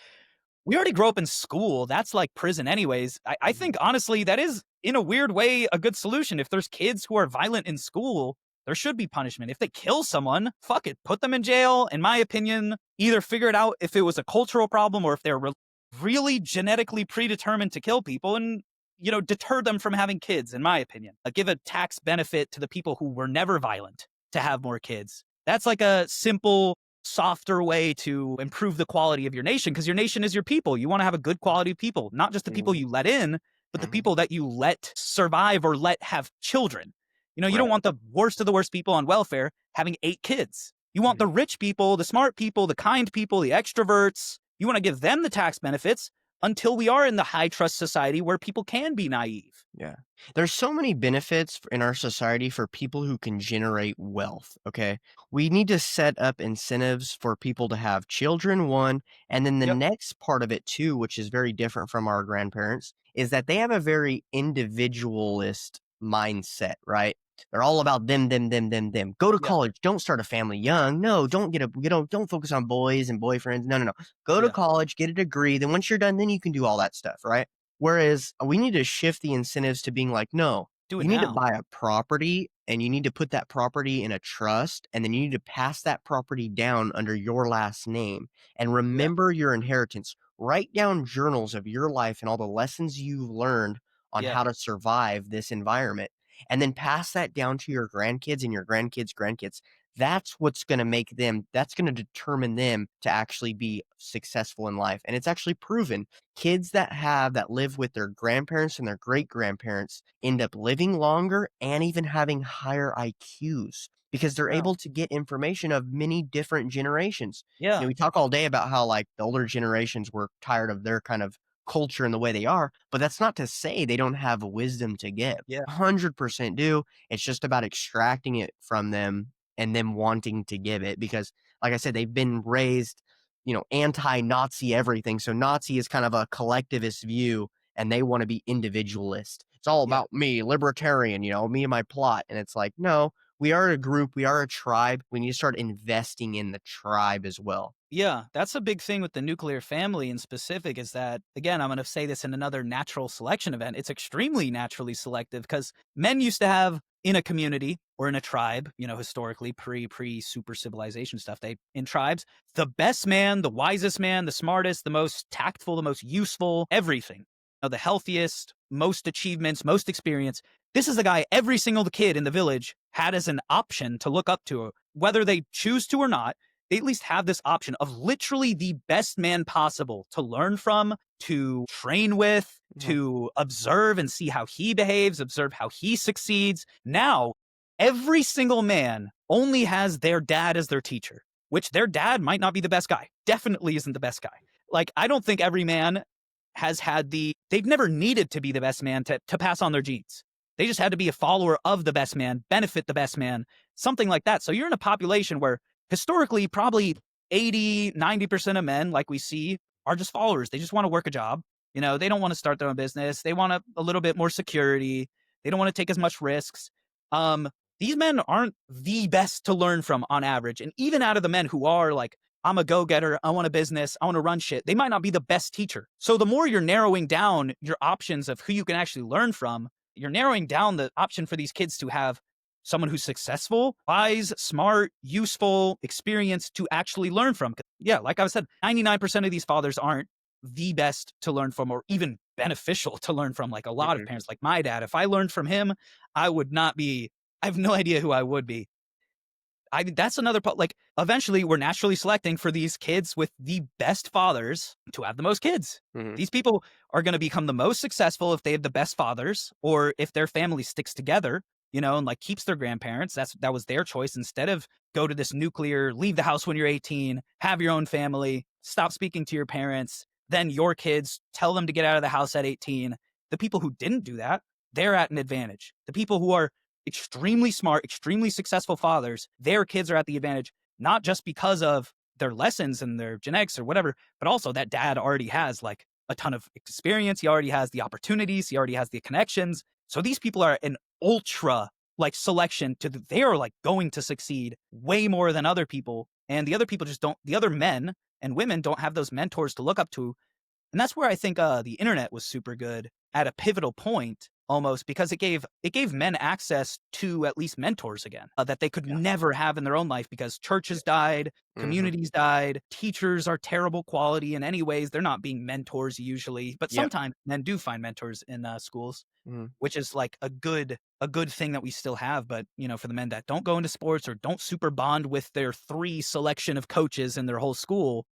we already grow up in school. That's like prison, anyways. I Mhm. think honestly, that is in a weird way a good solution. If there's kids who are violent in school, there should be punishment. If they kill someone, fuck it, put them in jail. In my opinion, either figure it out if it was a cultural problem or if they're really genetically predetermined to kill people and deter them from having kids. In my opinion, give a tax benefit to the people who were never violent to have more kids. That's like a simple softer way to improve the quality of your nation because your nation is your people. You want to have a good quality of people, not just the people Mhm. you let in, but the Mhm. people that you let survive or let have children. You don't Right. want the worst of the worst people on welfare having 8 kids. You want the Mhm. rich people, the smart people, the kind people, the extroverts. You want to give them the tax benefits until we are in the high trust society where people can be naive. Yeah. There's so many benefits in our society for people who can generate wealth, okay? We need to set up incentives for people to have children, one, and then the Yep. next part of it too, which is very different from our grandparents, is that they have a very individualist mindset, right? They're all about them. Go to Yeah. college. Don't start a family young. No, don't don't focus on boys and boyfriends. No. Go to Yeah. college, get a degree. Then once you're done, then you can do all that stuff, right? Whereas we need to shift the incentives to being like, no, Do it you need to now. buy a property and you need to put that property in a trust and then you need to pass that property down under your last name and Yeah. remember your inheritance. Write down journals of your life and all the lessons you've learned on Yeah. how to survive this environment. and then pass that down to your grandkids and your grandkids' grandkids. That's what's going to make them, that's going to determine them to actually be successful in life. And it's actually proven kids that live with their grandparents and their great grandparents end up living longer and even having higher IQs because they're Yeah. able to get information of many different generations. Yeah. We talk all day about how like the older generations were tired of their kind of culture and the way they are, but that's not to say they don't have wisdom to give. Yeah. 100% do. It's just about extracting it from them and them wanting to give it because, like I said, they've been raised, anti-Nazi everything. So Nazi is kind of a collectivist view, and they want to be individualist. It's all Yeah. about me, libertarian, me and my plot. And it's like, no, we are a group, we are a tribe. We need to start investing in the tribe as well. Yeah, that's a big thing with the nuclear family in specific is that, again, I'm going to say this in another natural selection event. It's extremely naturally selective because men used to have in a community or in a tribe, historically pre super civilization stuff, they in tribes, the best man, the wisest man, the smartest, the most tactful, the most useful, everything, the healthiest, most achievements, most experience. This is the guy every single kid in the village had as an option to look up to, whether they choose to or not. They at least have this option of literally the best man possible to learn from, to train with, Mhm. to observe and see how he behaves, observe how he succeeds. Now, every single man only has their dad as their teacher, which their dad might not be the best guy. Definitely isn't the best guy. Like, I don't think every man has had they've never needed to be the best man to pass on their genes. They just had to be a follower of the best man, benefit the best man, something like that. So you're in a population where historically, probably 80, 90% of men, like we see, are just followers. They just want to work a job. They don't want to start their own business. They want a little bit more security. They don't want to take as much risks. Um, these men aren't the best to learn from on average. And even out of the men who are like, I'm a go getter, I want a business, I want to run shit, they might not be the best teacher. So the more you're narrowing down your options of who you can actually learn from, you're narrowing down the option for these kids to have someone who's successful, wise, smart, useful, experienced to actually learn from. Yeah, like I said, 99% of these fathers aren't the best to learn from or even beneficial to learn from. Like a lot of Mhm. parents, like my dad, if I learned from him, I would not be, I have no idea who I would be. That's another part. Like eventually we're naturally selecting for these kids with the best fathers to have the most kids. Mhm. These people are going to become the most successful if they have the best fathers or if their family sticks together, and like keeps their grandparents. That was their choice instead of go to this nuclear, leave the house when you're 18, have your own family, stop speaking to your parents, then your kids tell them to get out of the house at 18. The people who didn't do that, they're at an advantage. The people who are extremely smart, extremely successful fathers, their kids are at the advantage, not just because of their lessons and their genetics or whatever, but also that dad already has like a ton of experience. He already has the opportunities. He already has the connections. So these people are an ultra like selection they are like going to succeed way more than other people. And the other people just don't, the other men and women don't have those mentors to look up to. And that's where I think the internet was super good at a pivotal point almost because it gave men access to at least mentors again that they could Yeah. never have in their own life because churches died, Mhm. communities died, teachers are terrible quality in any ways. They're not being mentors usually, but Yep. sometimes men do find mentors in schools, Mhm. which is like a good thing that we still have. But for the men that don't go into sports or don't super bond with their three selection of coaches in their whole school,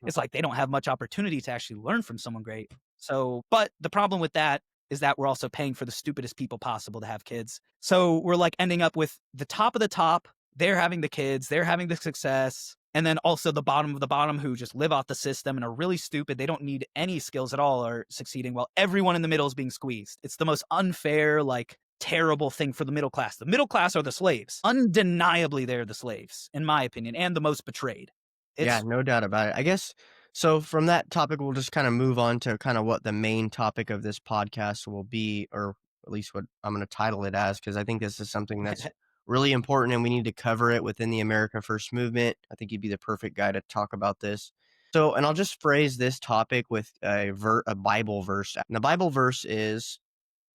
it's like they don't have much opportunity to actually learn from someone great. So, but the problem with that is that we're also paying for the stupidest people possible to have kids. So we're like ending up with the top of the top. They're having the kids, they're having the success. And then also the bottom of the bottom who just live off the system and are really stupid. They don't need any skills at all are succeeding while everyone in the middle is being squeezed. It's the most unfair, like terrible thing for the middle class. The middle class are the slaves. Undeniably, they're the slaves, in my opinion, and the most betrayed. Yeah, It's no doubt about it. I guess so from that topic, we'll just kind of move on to kind of what the main topic of this podcast will be, or at least what I'm going to title it as, because I think this is something that's really important and we need to cover it within the America First movement. I think you'd be the perfect guy to talk about this. So, and I'll just phrase this topic with a Bible verse. And the Bible verse is,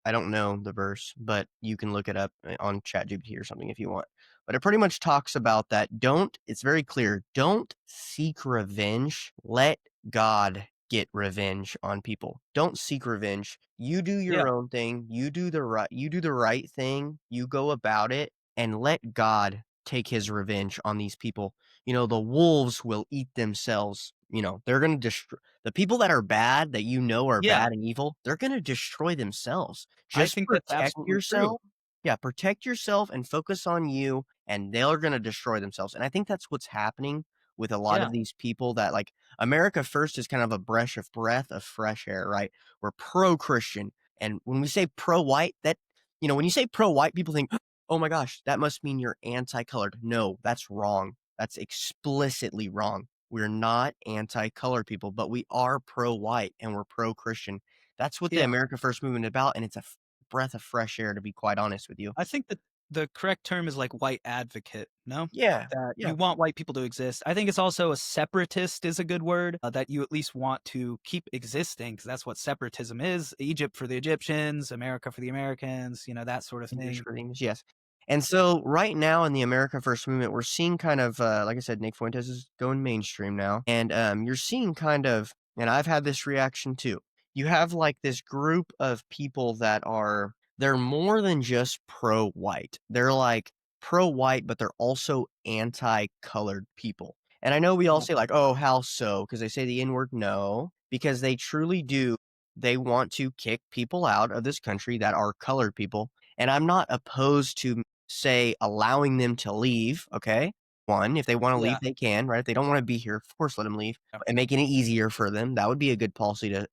I don't know the verse, but you can look it up on ChatGPT or something if you want. But it pretty much talks about that. It's very clear. Don't seek revenge. Let God get revenge on people. Don't seek revenge. You do Yeah. your own thing. You do the right thing. You go about it and let God take his revenge on these people. The wolves will eat themselves. They're going to destroy the people that are bad, that are Yeah. bad and evil. They're going to destroy themselves. I Just think that's protect absolutely true. yourself. Yeah, protect yourself and focus on you, and they're going to destroy themselves. And I think that's what's happening with a lot Yeah. of these people that like America First is kind of a breath of fresh air, right? We're pro-Christian, and when we say pro-white, when you say pro-white, people think, "Oh my gosh, that must mean you're anti-colored." No, that's wrong. That's explicitly wrong. We're not anti-colored people, but we are pro-white and we're pro-Christian. That's what the Yeah. America First movement is about, and it's a breath of fresh air, to be quite honest with you. I think that the correct term is like white advocate, no? Yeah, That yeah, you want white people to exist. I think it's also a separatist is a good word, that you at least want to keep existing because that's what separatism is. Egypt for the Egyptians, America for the Americans, that sort of English thing. for English, yes. And so right now in the America First movement, we're seeing kind of, like I said, Nick Fuentes is going mainstream now, and you're seeing kind of, and I've had this reaction too. You have like this group of people that they're more than just pro-white. They're like pro-white, but they're also anti-colored people. And I know we all Yeah. say like, oh, how so? Because they say the N word. No, because they truly do. They want to kick people out of this country that are colored people, and I'm not opposed to, say, allowing them to leave, okay? One, if they wanna Yeah. leave, they can, right? If they don't wanna be here, of course, let them leave, Yeah. and making it easier for them. That would be a good policy to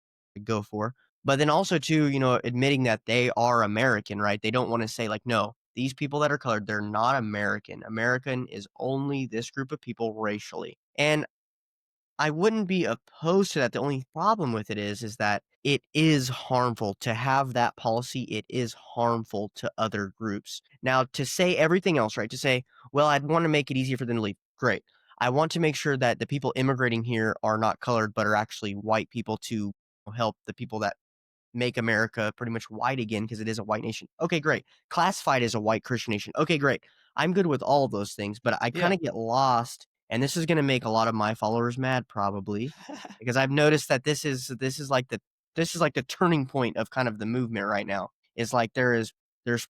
go for. But then also too, admitting that they are American, right? They don't wanna say like, "No, these people that are colored, they're not American. American is only this group of people racially." And I wouldn't be opposed to that. The only problem with it is that it is harmful to have that policy. It is harmful to other groups. Now, to say everything else, right? To say, well, I'd want to make it easier for them to leave. Great. I want to make sure that the people immigrating here are not colored, but are actually white people to help the people that make America pretty much white again because it is a white nation. Okay, great. Classified as a white Christian nation. Okay, great. I'm good with all of those things, but I kind Yeah. of get lost, and this is going to make a lot of my followers mad probably because I've noticed that this is like the turning point of kind of the movement right now. Is like there's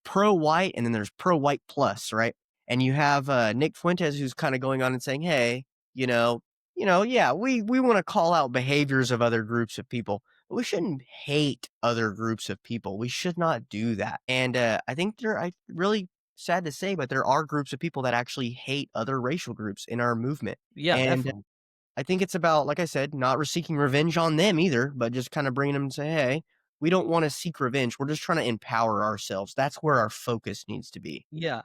pro white and then there's pro white plus, right? And you have Nick Fuentes who's kind of going on and saying, "Hey, you know, yeah, we want to call out behaviors of other groups of people, but we shouldn't hate other groups of people. We should not do that." And I think I really sad to say, but there are groups of people that actually hate other racial groups in our movement. Yeah, And definitely. I think it's about, like I said, not seeking revenge on them either, but just kind of bringing them and say, hey, we don't want to seek revenge. We're just trying to empower ourselves. That's where our focus needs to be. Yeah.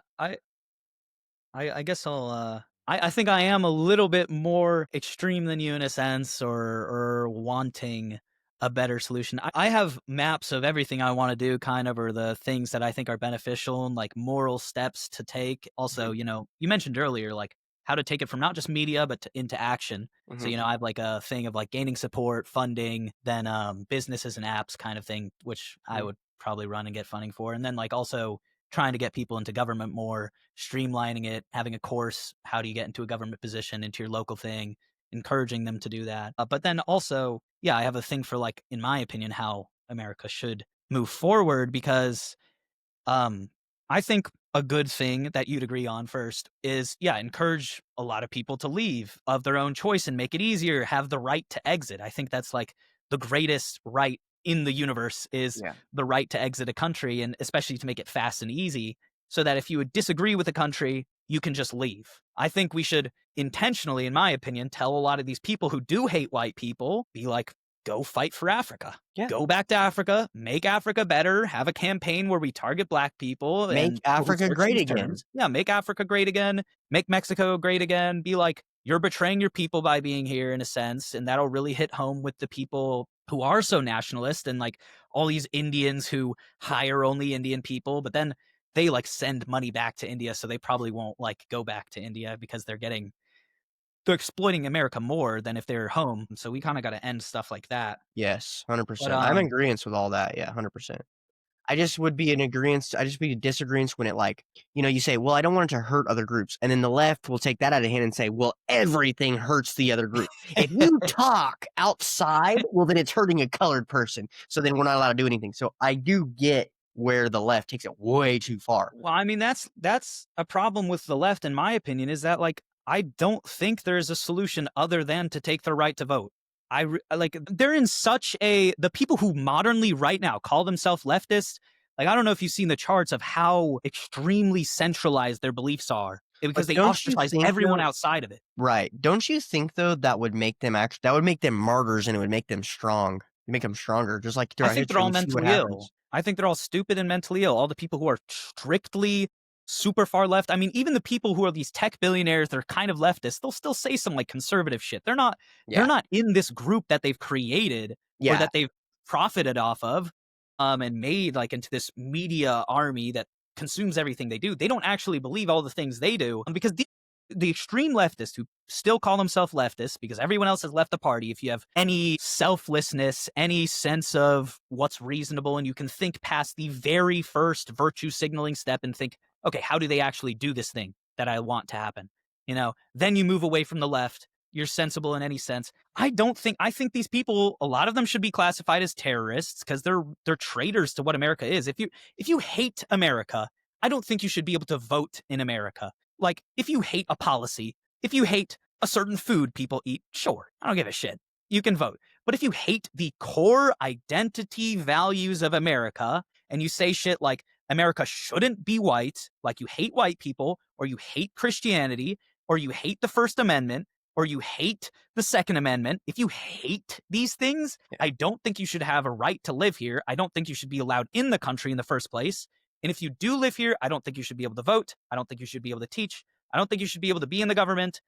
I guess I think I am a little bit more extreme than you in a sense or wanting a better solution. I have maps of everything I wanna do kind of or the things that I think are beneficial and, like, moral steps to take. Also, Mhm, you mentioned earlier, like, how to take it from not just media, but to into action. So, mhm, I have, like, a thing of, like, gaining support, funding, then, businesses and apps kind of thing, which I mhm, would probably run and get funding for, and then, like, also trying to get people into government more, streamlining it, having a course, how do you get into a government position, into your local thing, encouraging them to do that. But then also, yeah, I have a thing for like, in my opinion, how America should move forward because um, I think a good thing that you'd agree on first is, yeah, encourage a lot of people to leave of their own choice and make it easier, have the right to exit. I think that's like the greatest right in the universe is yeah, the right to exit a country and especially to make it fast and easy so that if you would disagree with a country, you can just leave. I think we should intentionally, in my opinion, tell a lot of these people who do hate white people, be like, go fight for Africa. yeah. Go back to Africa, make Africa better, have a campaign where we target black people Make and people who Africa search great these again. terms. Yeah, make Africa great again, make Mexico great again. Be like, you're betraying your people by being here in a sense, and that'll really hit home with the people who are so nationalist and like all these Indians who hire only Indian people, but then they like send money back to India, so they probably won't like go back to India because they're exploiting America more than if they're home. So we kind of got to end stuff like that. Yes, But 100%. I'm in agreeance with all that. Yeah, 100%. I just would be in agreeance I just be in disagreeance when it, like, you say, "Well, I don't want it to hurt other groups," and then the left will take that out of hand and say, "Well, everything hurts the other group. If you talk outside, well, then it's hurting a colored person, so then we're not allowed to do anything." So I do get where the left takes it way too far. Well, I mean, that's a problem with the left, in my opinion, is that like I don't think there's a solution other than to take the right to vote. Like they're in such a the people who modernly right now call themselves leftists. Like I don't know if you've seen the charts of how extremely centralized their beliefs are because But they don't you ostracize think, everyone though outside of it. Right. Don't you think, though, that would make them that would make them martyrs and it would make them strong, make them stronger, just like I throughout think they're history, all we see what mentally ill. happens. I think they're all stupid and mentally ill. All the people who are strictly super far left. I mean, even the people who are these tech billionaires, they're kind of leftist. They'll still say some like conservative shit. They're Yeah. not in this group that they've created or Yeah. that they've profited off of and made like into this media army that consumes everything they do. They don't actually believe all the things they do because the extreme leftists who still call themselves leftists because everyone else has left the party. If you have any selflessness, any sense of what's reasonable, and you can think past the very first virtue signaling step and think, okay, how do they actually do this thing that I want to happen? Then you move away from the left. You're sensible in any sense. I think these people, a lot of them should be classified as terrorists because they're traitors to what America is. If you hate America, I don't think you should be able to vote in America. Like, if you hate a policy, if you hate a certain food people eat, sure, I don't give a shit. You can vote. But if you hate the core identity values of America and you say shit like America shouldn't be white, like you hate white people, or you hate Christianity, or you hate the First Amendment, or you hate the Second Amendment, if you hate these things, Yeah. I don't think you should have a right to live here. I don't think you should be allowed in the country in the first place. And if you do live here, I don't think you should be able to vote. I don't think you should be able to teach. I don't think you should be able to be in the government.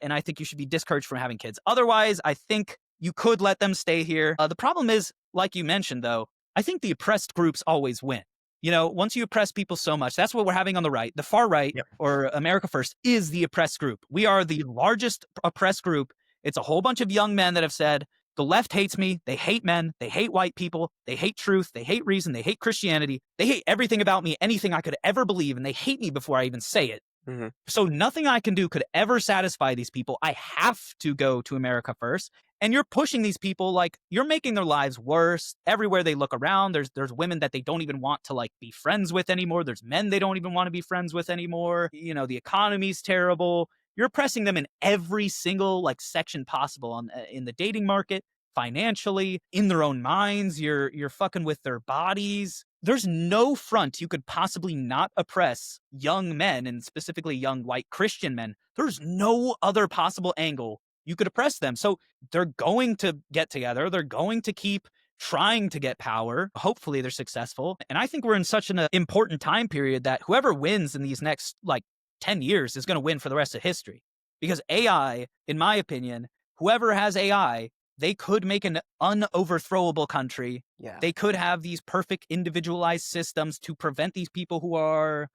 And I think you should be discouraged from having kids. Otherwise, I think you could let them stay here. The problem is, like you mentioned, though, I think the oppressed groups always win. Once you oppress people so much, that's what we're having on the right. The far right, Yep. or America First, is the oppressed group. We are the largest oppressed group. It's a whole bunch of young men that have said, the left hates me. They hate men. They hate white people. They hate truth. They hate reason. They hate Christianity. They hate everything about me, anything I could ever believe, and they hate me before I even say it. Mhm. So nothing I can do could ever satisfy these people. I have to go to America First. And you're pushing these people, like you're making their lives worse. Everywhere they look around, there's women that they don't even want to like be friends with anymore. There's men they don't even want to be friends with anymore. The economy's terrible. You're oppressing them in every single like section possible in the dating market, financially, in their own minds. You're fucking with their bodies. There's no front you could possibly not oppress young men, and specifically young white Christian men. There's no other possible angle you could oppress them. So they're going to get together. They're going to keep trying to get power. Hopefully they're successful. And I think we're in such an important time period that whoever wins in these next like 10 years is going to win for the rest of history. Because AI, in my opinion, whoever has AI, they could make an unoverthrowable country. Yeah. They could have these perfect individualized systems to prevent these people who are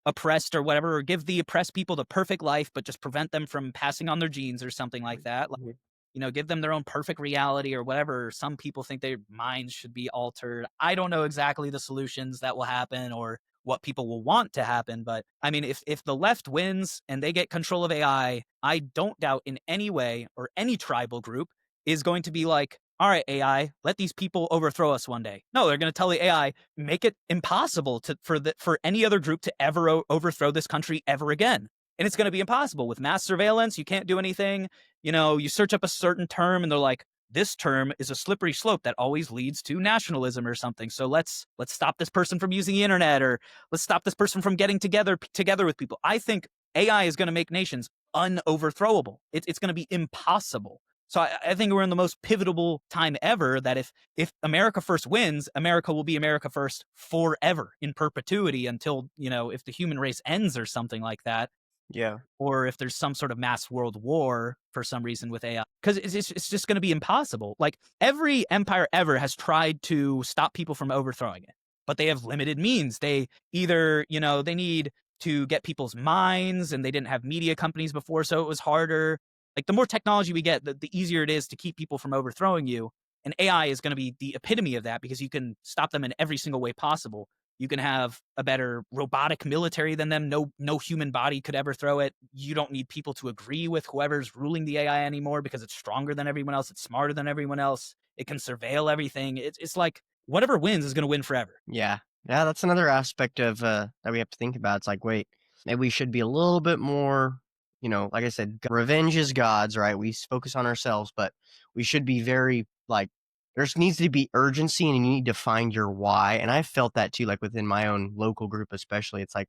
oppressed or whatever, or give the oppressed people the perfect life, but just prevent them from passing on their genes or something like that. Like, Mhm. give them their own perfect reality or whatever. Some people think their minds should be altered. I don't know exactly the solutions that will happen or what people will want to happen. But I mean, if the left wins and they get control of AI, I don't doubt in any way or any tribal group is going to be like, all right, AI, let these people overthrow us one day. No, they're going to tell the AI, make it impossible for any other group to ever overthrow this country ever again. And it's going to be impossible with mass surveillance. You can't do anything. You search up a certain term and they're like, this term is a slippery slope that always leads to nationalism or something. So let's stop this person from using the internet, or let's stop this person from getting together with people. I think AI is going to make nations unoverthrowable. It's going to be impossible. So I think we're in the most pivotal time ever that if America First wins, America will be America First forever in perpetuity until, if the human race ends or something like that, Yeah. or if there's some sort of mass world war for some reason with AI, because it's just going to be impossible. Like every empire ever has tried to stop people from overthrowing it, but they have limited means. They either, they need to get people's minds, and they didn't have media companies before, so it was harder. Like the more technology we get, the easier it is to keep people from overthrowing you. And AI is going to be the epitome of that because you can stop them in every single way possible. You can have a better robotic military than them. No human body could ever throw it. You don't need people to agree with whoever's ruling the AI anymore because it's stronger than everyone else. It's smarter than everyone else. It can surveil everything. It's like whatever wins is going to win forever. Yeah. Yeah, that's another aspect of, that we have to think about. It's like, wait, maybe we should be a little bit more, like I said, revenge is God's, right? We focus on ourselves, but we should be very, like, there needs to be urgency and you need to find your why. And I felt that too, like within my own local group, especially. It's like,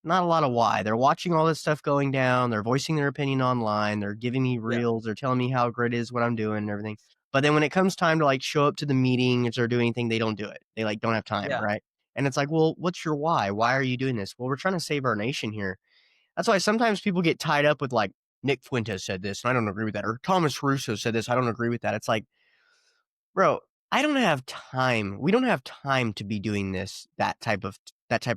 not a lot of why. They're watching all this stuff going down. They're voicing their opinion online. They're giving me Yeah. reels. They're telling me how great it is what I'm doing and everything. But then when it comes time to like show up to the meetings or do anything, they don't do it. They like don't have time, Yeah. right? And it's like, well, what's your why? Why are you doing this? Well, we're trying to save our nation here. That's why sometimes people get tied up with like Nick Fuentes said this, and I don't agree with that, or Thomas Russo said this, I don't agree with that. It's like, bro, I don't have time. We don't have time to be doing that type of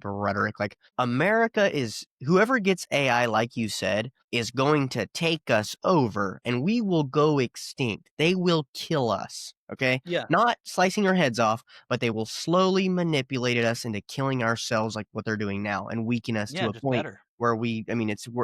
rhetoric. Like America is whoever gets AI, like you said, is going to take us over and we will go extinct. They will kill us. Okay. Yeah. Not slicing our heads off, but they will slowly manipulate us into killing ourselves like what they're doing now and weaken us to Yeah. a Just point better. where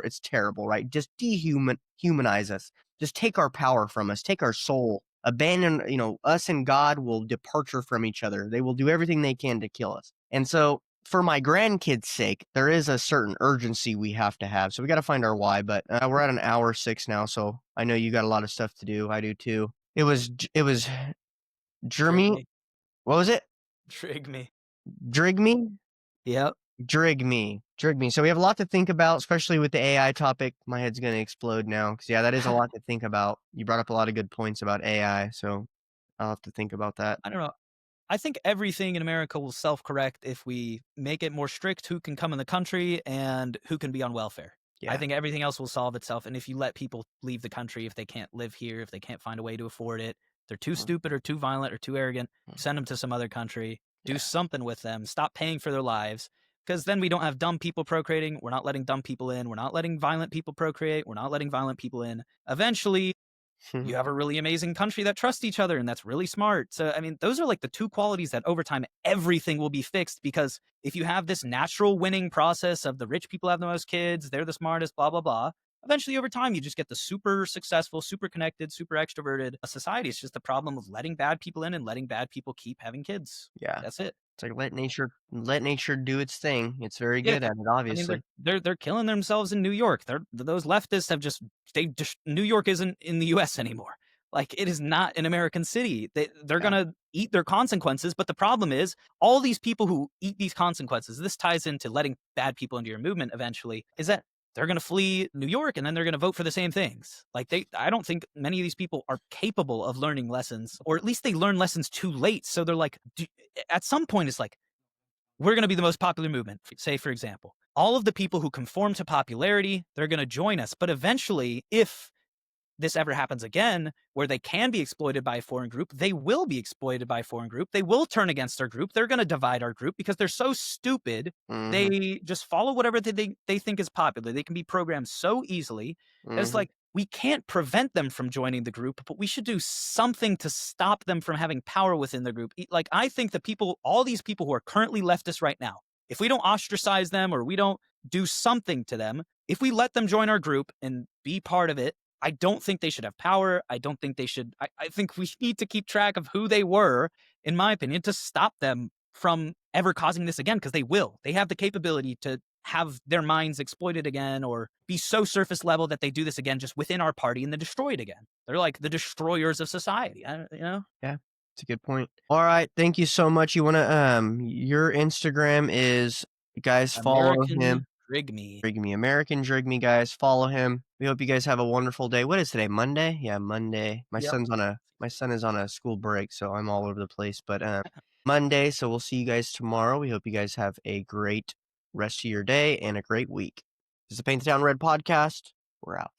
it's terrible, right? Just humanize us. Just take our power from us, take our soul, abandon, us and God will departure from each other. They will do everything they can to kill us. And so, for my grandkids' sake, there is a certain urgency we have to have. So we got to find our why. But we're at an hour 6 now, so I know you got a lot of stuff to do. I do too. It was Trig Jeremy. me. What was it? Trig me. Drigme? Yep. Drigme. So we have a lot to think about, especially with the AI topic. My head's gonna explode now because yeah, that is a lot to think about. You brought up a lot of good points about AI, so I'll have to think about that. I don't know. I think everything in America will self-correct if we make it more strict who can come in the country and who can be on welfare. I Yeah. think everything else will solve itself, and if you let people leave the country if they can't live here, if they can't find a way to afford it, they're too Mm, stupid or too violent or too arrogant, mm, send them to some other country, do yeah. something with them, stop paying for their lives, because then we don't have dumb people procreating, we're not letting dumb people in, we're not letting violent people procreate, we're not letting violent people in. Eventually, you have a really amazing country that trusts each other and that's really smart. So, I mean, those are like the two qualities that over time everything will be fixed because if you have this natural winning process of the rich people have the most kids, they're the smartest, blah, blah, blah. Eventually, over time, you just get the super successful, super connected, super extroverted society. It's just the problem of letting bad people in and letting bad people keep having kids. Yeah. That's it. It's like let nature do its thing. It's very Yeah, good at it, I mean, obviously. they're killing themselves in New York. Those leftists have just New York isn't in the U.S. anymore. Like it is not an American city. They're Yeah. gonna eat their consequences. But the problem is, all these people who eat these consequences. This ties into letting bad people into your movement. Eventually, is that they're gonna flee New York and then they're gonna vote for the same things. Like I don't think many of these people are capable of learning lessons, or at least they learn lessons too late. So they're like, at some point, it's like we're going to be the most popular movement. Say, for example, all of the people who conform to popularity, they're going to join us. But eventually, if this ever happens again, where they can be exploited by a foreign group, they will be exploited by a foreign group. They will turn against our group. They're going to divide our group because they're so stupid. Mhm. They just follow whatever they think is popular. They can be programmed so easily that it's Mhm. like we can't prevent them from joining the group, but we should do something to stop them from having power within the group. Like I think the people, all these people who are currently leftists right now, if we don't ostracize them or we don't do something to them, if we let them join our group and be part of it, I don't think they should have power. I don't think they should. I think we need to keep track of who they were, in my opinion, to stop them from ever causing this again, because they will. They have the capability to have their minds exploited again or be so surface level that they do this again just within our party and then destroy it again. They're like the destroyers of society. Yeah. It's a good point. Alright, thank you so much. You wanna, your Instagram is guys, follow American him. Drygmy. Drygme, American Drygme, guys, follow him. We hope you guys have a wonderful day. What is today, Monday? Yeah, Monday. My Yep. son's on a my son is on a school break, so I'm all over the place, but, Monday, so we'll see you guys tomorrow. We hope you guys have a great rest of your day and a great week. This is the Paint the Town Red podcast. We're out.